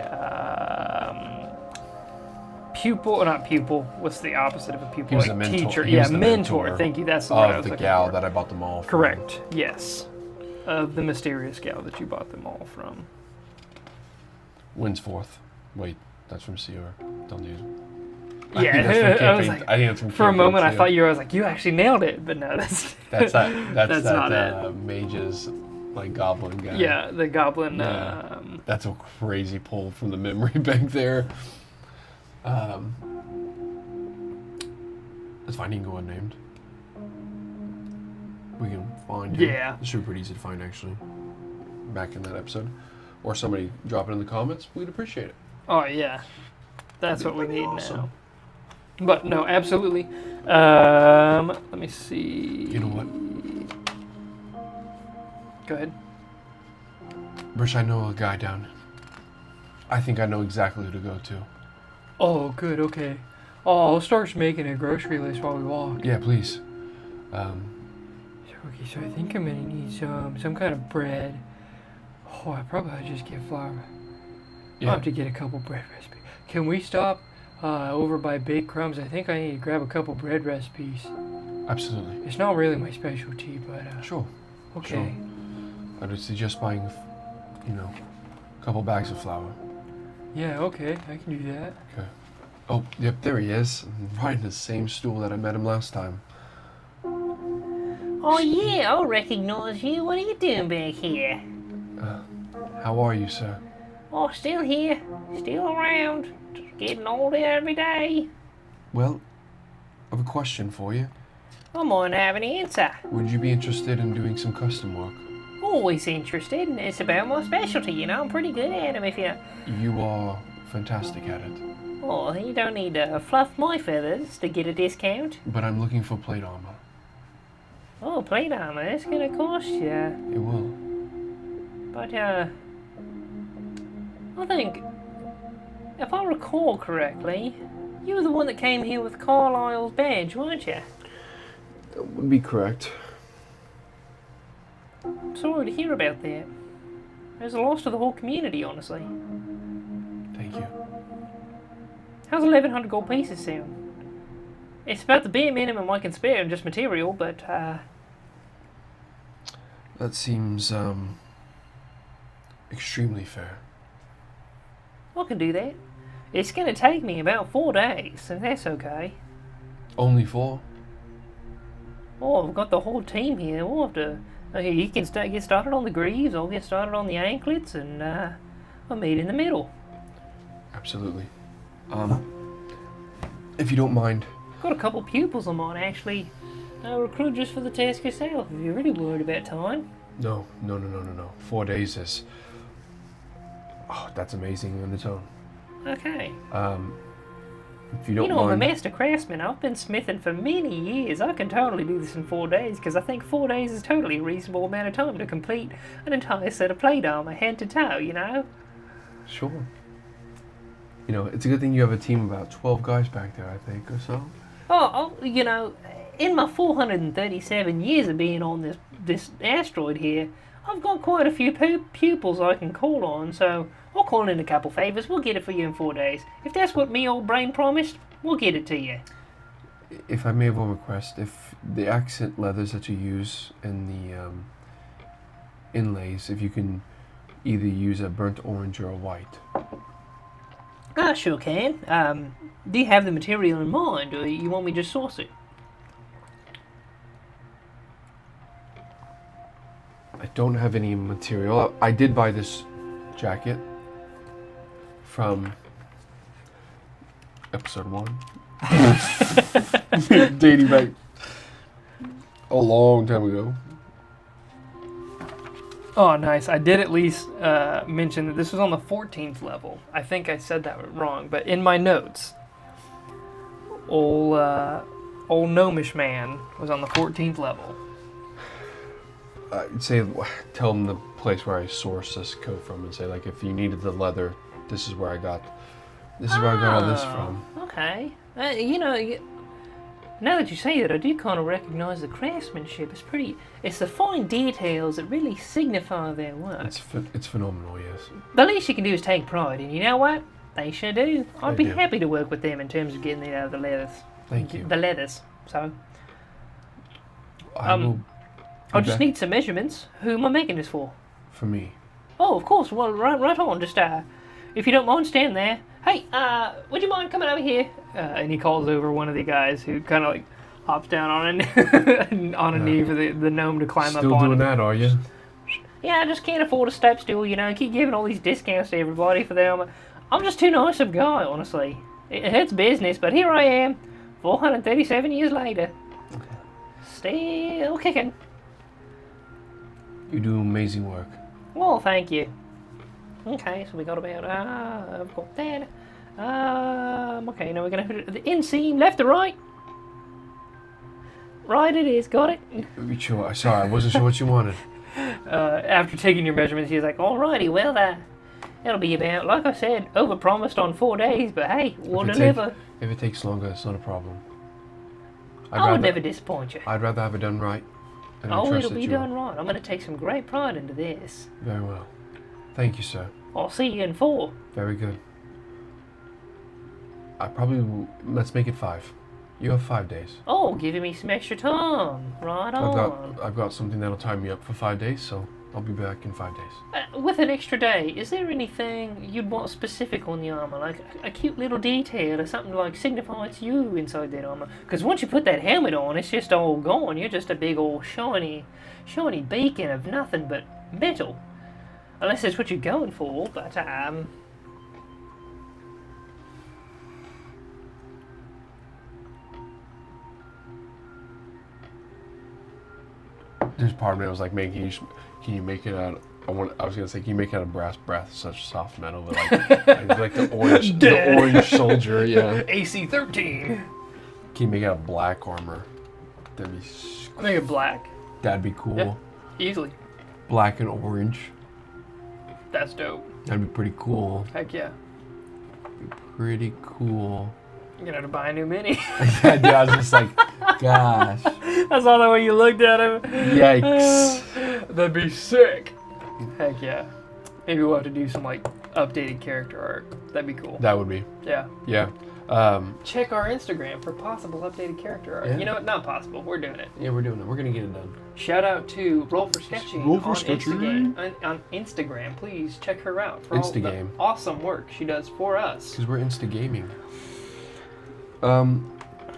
pupil, or not pupil. What's the opposite of a pupil? He was Like the mentor. teacher. He Yeah, was the mentor Thank you. That's the word I Of was the looking gal for. that I bought them all from. Correct. Yes, of the mysterious gal that you bought them all from. Winsforth. Wait, that's from Sewer. Don't use it. Yeah, I was like, I think it's from for a Campaign moment, I 2. thought you were. I was like, you actually nailed it, but no, that's That's that. That's not that mage's like goblin guy. yeah, the goblin. Yeah. That's a crazy pull from the memory bank there. That's fine. He can go unnamed. We can find him. Yeah. It should be pretty easy to find actually. Back in that episode, or somebody drop it in the comments. We'd appreciate it. Oh yeah, that's what we need awesome. now. But no, absolutely. Let me see. You know what? Go ahead. Brish, I know a guy down. I think I know exactly who to go to. Oh, good. Okay. Oh, I'll start making a grocery list while we walk. Yeah, please. Okay, so I think I'm gonna need some kind of bread. Oh, I probably ought to just get flour. Yeah. I'll have to get a couple bread recipes. Can we stop over by Baked Crumbs? I think I need to grab a couple bread recipes. Absolutely. It's not really my specialty, but Sure. okay. I would suggest buying, a couple bags of flour. Yeah, okay, I can do that. Okay. Oh, yep, there he is. Right in the same stool that I met him last time. Oh yeah, I recognize you. What are you doing back here? How are you, sir? Oh, still here, still around, just getting older every day. Well, I have a question for you. I'm gonna have an answer. Would you be interested in doing some custom work? Always interested, and it's about my specialty, I'm pretty good at them if you... You are fantastic at it. Oh, you don't need to fluff my feathers to get a discount. But I'm looking for plate armor. Oh, plate armor, it's gonna cost you. It will. But, I think, if I recall correctly, you were the one that came here with Carlisle's badge, weren't you? That would be correct. I'm sorry to hear about that. There's a loss to the whole community, honestly. Thank you. How's 1,100 gold pieces sound? It's about the bare minimum I can spare in just material, but, That seems, extremely fair. I can do that. It's gonna take me about 4 days, if that's okay. Only 4? Oh, I've got the whole team here. We'll have to... you can get started on the greaves, I'll get started on the anklets, and, I'll meet in the middle. Absolutely. If you don't mind. Got a couple pupils of mine, actually. Recruit just for the task yourself, if you're really worried about time. No. 4 days is... Oh, that's amazing on its own. Okay. If you don't I'm a mind... master craftsman. I've been smithing for many years. I can totally do this in 4 days, because I think 4 days is totally a reasonable amount of time to complete an entire set of plate armor, head to toe, you know? Sure. You know, it's a good thing you have a team of about 12 guys back there, I think, or so. You know, in my 437 years of being on this asteroid here, I've got quite a few pupils I can call on, so I'll call in a couple favors. We'll get it for you in 4 days. If that's what me old brain promised, we'll get it to you. If I may have one request, if the accent leathers that you use in the inlays, if you can either use a burnt orange or a white. I sure can. Do you have the material in mind, or you want me to just source it? I don't have any material. I did buy this jacket from episode 1. Dating back a long time ago. Oh, nice. I did at least mention that this was on the 14th level. I think I said that wrong, but in my notes, old gnomish man was on the 14th level. I'd say, tell them the place where I sourced this coat from, and say, like, if you needed the leather, this is where I got all this from. Okay. Now that you say that, I do kind of recognize the craftsmanship. It's the fine details that really signify their work. It's phenomenal, yes. The least you can do is take pride, and you know what? They sure do. I'd be do. happy to work with them in terms of getting it out of the leathers. Thank you. The leathers. So, I will I just need some measurements. Who am I making this for? for me. Oh, of course. Well, right on. Just, if you don't mind, stand there. Hey, would you mind coming over here? And he calls over one of the guys who kind of like hops down on a knee for the gnome to climb up on. Still doing that, are you? Yeah, I just can't afford a step stool, you know. I keep giving all these discounts to everybody for them. I'm just too nice of a guy, honestly. It hurts business, but here I am, 437 years later. Still kicking. You do amazing work. Well, thank you. Okay, so we got about, I've got that. Okay, now we're going to put the inseam left to right. Right it is, got it. Sure, sorry, I wasn't sure what you wanted. After taking your measurements, he's like, Alrighty, well, that'll be about, like I said, overpromised on 4 days, but hey, we'll deliver. If it takes longer, it's not a problem. I would never disappoint you. I'd rather have it done right. And I Oh, trust it'll that be you done right. I'm going to take some great pride into this. Very well. Thank you, sir. I'll see you in 4. Very good. Let's make it 5. You have 5 days. Oh, giving me some extra time. Right on. I've got something that'll tie me up for 5 days, so I'll be back in 5 days. With an extra day, is there anything you'd want specific on the armor? Like a cute little detail or something like signifies you inside that armor? Because once you put that helmet on, it's just all gone. You're just a big old shiny beacon of nothing but metal. Unless that's what you're going for, but There's part of me that was like, man, can you make it out? I was gonna say, can you make it out of brass breath, such soft metal, but like the orange soldier, yeah. AC-13. Can you make it out of black armor? Make it black. That'd be cool. Yeah, easily. Black and orange. That's dope. That'd be pretty cool. Heck yeah. Pretty cool. You're gonna have to buy a new mini. Yeah, I was just like, gosh. I saw the way you looked at him. Yikes. That'd be sick. Heck yeah. Maybe we'll have to do some, like, updated character art. That'd be cool. That would be. Yeah. Yeah. Check our Instagram for possible updated character art. Yeah. You know what? Not possible. We're doing it. Yeah, we're doing it. We're going to get it done. Shout out to Roll for Sketching Roll for on Sketching. On Instagram. Please check her out for Instagame. all the awesome work she does for us. Because we're Insta-gaming.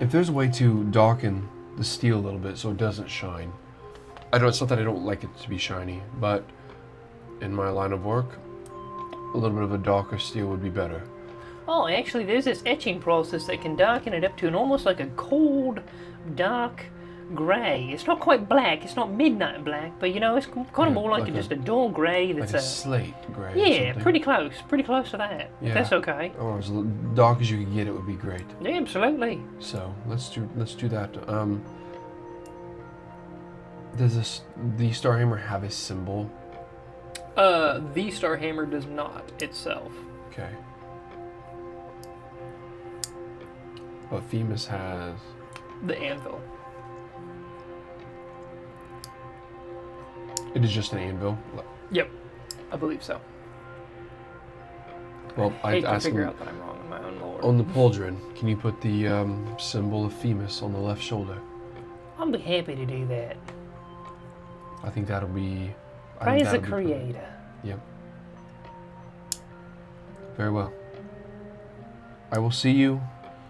If there's a way to darken the steel a little bit so it doesn't shine. It's not that I don't like it to be shiny, but in my line of work, a little bit of a darker steel would be better. Oh, actually, there's this etching process that can darken it up to an almost like a cold, dark grey. It's not quite black. It's not midnight black, but you know, it's kind of more like just a dull grey. That's like a slate grey. Yeah, pretty close to that. Yeah. If that's okay. Oh, as dark as you can get, it would be great. Yeah, absolutely. So let's do that. Does the Starhammer have a symbol? The Starhammer does not itself. Okay. But Themis has The anvil. it is just an anvil. Yep, I believe so. Well, I I'd hate to ask figure him out that I'm wrong in my own lore. on the pauldron. Can you put the symbol of Themis on the left shoulder? I'll be happy to do that. I think that'll be. Praise the Creator. Yep. Very well. I will see you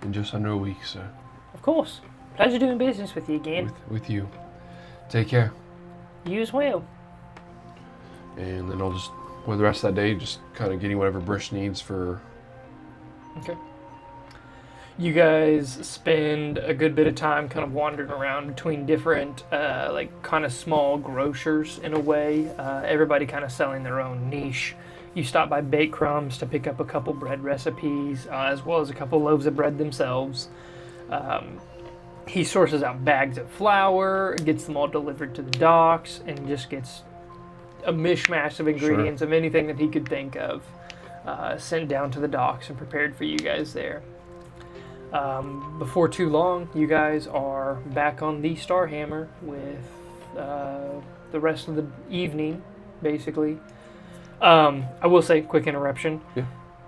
in just under a week, sir. Of course. Pleasure doing business with you again. With you. Take care. You as well. And then I'll just, for the rest of that day, just kind of getting whatever Brish needs for. Okay. You guys spend a good bit of time kind of wandering around between different, like, kind of small grocers in a way. Everybody kind of selling their own niche. You stop by Bake Crumbs to pick up a couple bread recipes, as well as a couple loaves of bread themselves. He sources out bags of flour, gets them all delivered to the docks, and just gets a mishmash of ingredients of anything that he could think of sent down to the docks and prepared for you guys there. Before too long, you guys are back on the Starhammer with the rest of the evening, basically. I will say, quick interruption. Yeah.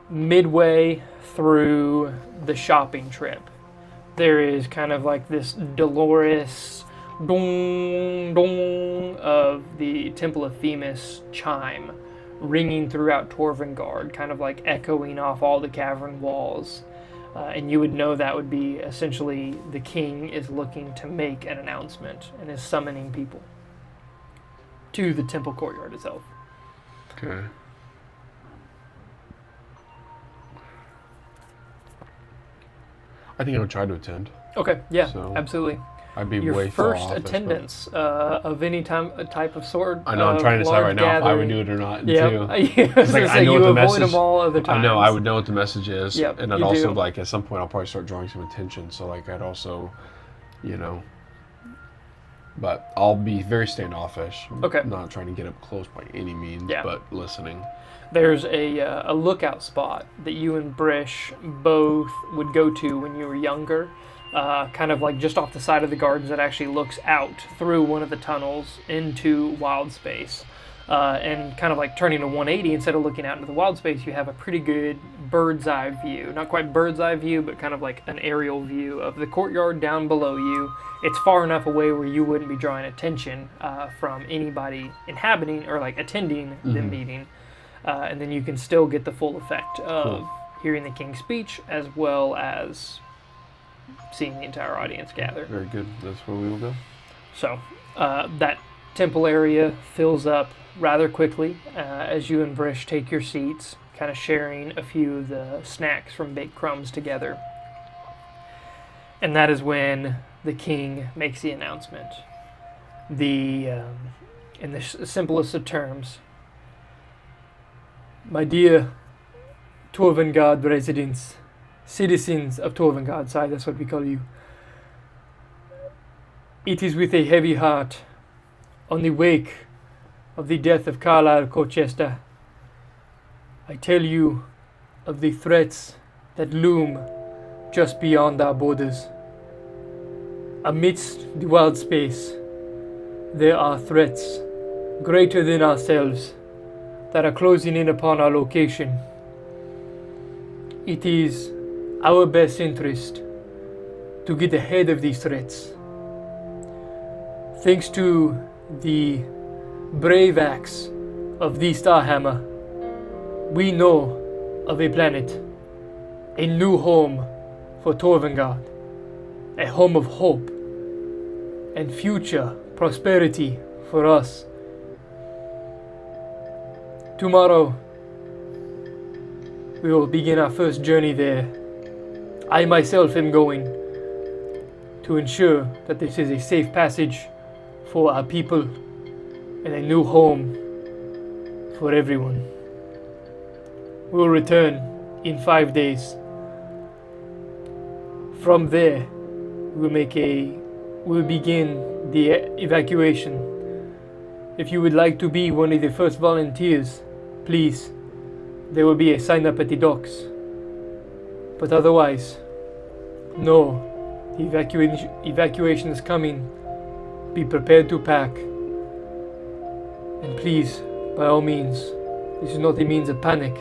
Midway through the shopping trip, there is kind of like this dolorous dong dong of the Temple of Themis chime ringing throughout Torvengard, kind of like echoing off all the cavern walls. And you would know that would be essentially the king is looking to make an announcement and is summoning people to the temple courtyard itself. Okay. I think I would try to attend. Okay, yeah, So, absolutely. I'd be Your way far first off, attendance of any type of sword. I know I'm trying to decide right now if I would do it or not. Yeah, Too. I was gonna say, I know you what the avoid message. them all other times. I know I would know what the message is, Yep, and I'd you also do. like at some point I'll probably start drawing some attention. So like I'd also, but I'll be very standoffish. Okay. Not trying to get up close by any means, Yeah. but listening. There's a lookout spot that you and Brish both would go to when you were younger, kind of like just off the side of the gardens that actually looks out through one of the tunnels into wild space. And kind of like turning a 180, instead of looking out into the wild space, you have a pretty good bird's eye view. Not quite bird's eye view, but kind of like an aerial view of the courtyard down below you. It's far enough away where you wouldn't be drawing attention from anybody inhabiting or like attending the meeting. And then you can still get the full effect of hearing the king's speech as well as seeing the entire audience gather. Very good. That's where we will go. So that temple area fills up rather quickly as you and Brish take your seats, kind of sharing a few of the snacks from Baked Crumbs together. And that is when the king makes the announcement. In the simplest of terms, my dear Torvengard residents, citizens of Torvengard, sorry, that's what we call you. It is with a heavy heart, on the wake of the death of Carlisle Colchester, I tell you of the threats that loom just beyond our borders. Amidst the wild space, there are threats greater than ourselves that are closing in upon our location. It is our best interest to get ahead of these threats. Thanks to the brave acts of the Starhammer, we know of a planet, a new home for Torvengard, a home of hope and future prosperity for us. Tomorrow, we will begin our first journey there. I myself am going to ensure that this is a safe passage for our people and a new home for everyone. We will return in 5 days. From there, we'll begin the evacuation. If you would like to be one of the first volunteers, please, there will be a sign up at the docks. But otherwise, no, the evacuation is coming. Be prepared to pack. And please, by all means, this is not a means of panic.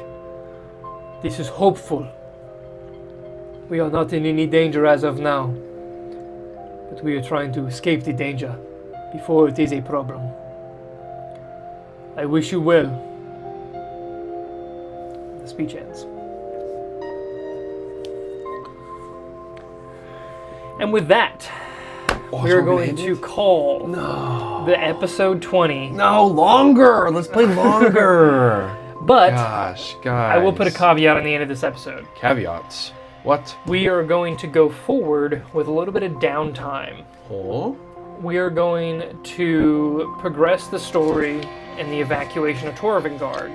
This is hopeful. We are not in any danger as of now, but we are trying to escape the danger before it is a problem. I wish you well. The speech ends. And with that, we are going to call the episode 20. No, longer. Let's play longer. But Gosh, guys. I will put a caveat on the end of this episode. Caveats. What? We are going to go forward with a little bit of downtime. Oh? We are going to progress the story in the evacuation of Torvengard,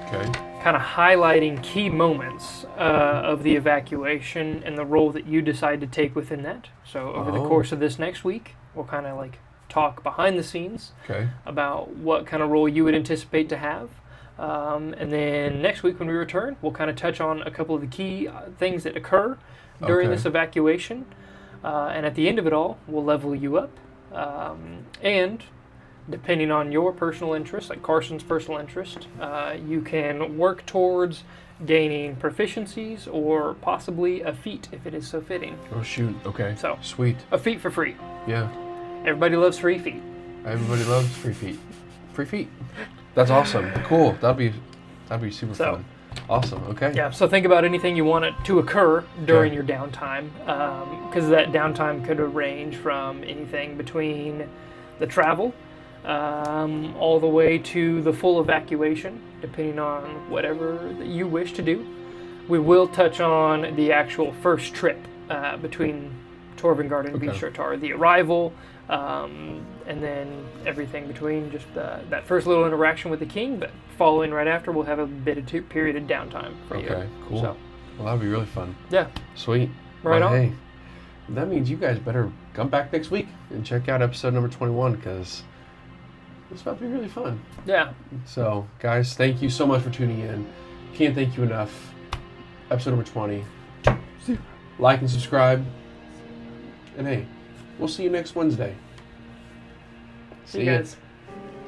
Okay. kind of highlighting key moments of the evacuation and the role that you decide to take within that. So over the course of this next week, we'll kind of like talk behind the scenes Okay. about what kind of role you would anticipate to have. And then next week when we return, we'll kind of touch on a couple of the key things that occur during Okay. this evacuation. And at the end of it all, we'll level you up. And depending on your personal interest, like Carson's personal interest, you can work towards gaining proficiencies or possibly a feat if it is so fitting. Oh, shoot. Okay. So. Sweet. A feat for free. Yeah. Everybody loves free feet. Everybody loves free feet. Free feet. That's awesome. Cool. That'd be super fun. Awesome. Okay. Yeah, so think about anything you want it to occur during Okay. your downtime, because that downtime could range from anything between the travel all the way to the full evacuation, depending on whatever that you wish to do. We will touch on the actual first trip between Torvengard and Okay. Vishartar, the arrival, and then everything between just that first little interaction with the king, but following right after, we'll have a bit of period of downtime for you. Okay, cool. So, Well, that'd be really fun. yeah, Sweet. right Well, on. Hey, that means you guys better come back next week and check out episode number 21 because it's about to be really fun. Yeah, So, guys, thank you so much for tuning in. Can't thank you enough. Episode number 20. Like and subscribe. And hey, we'll see you next Wednesday. see you guys.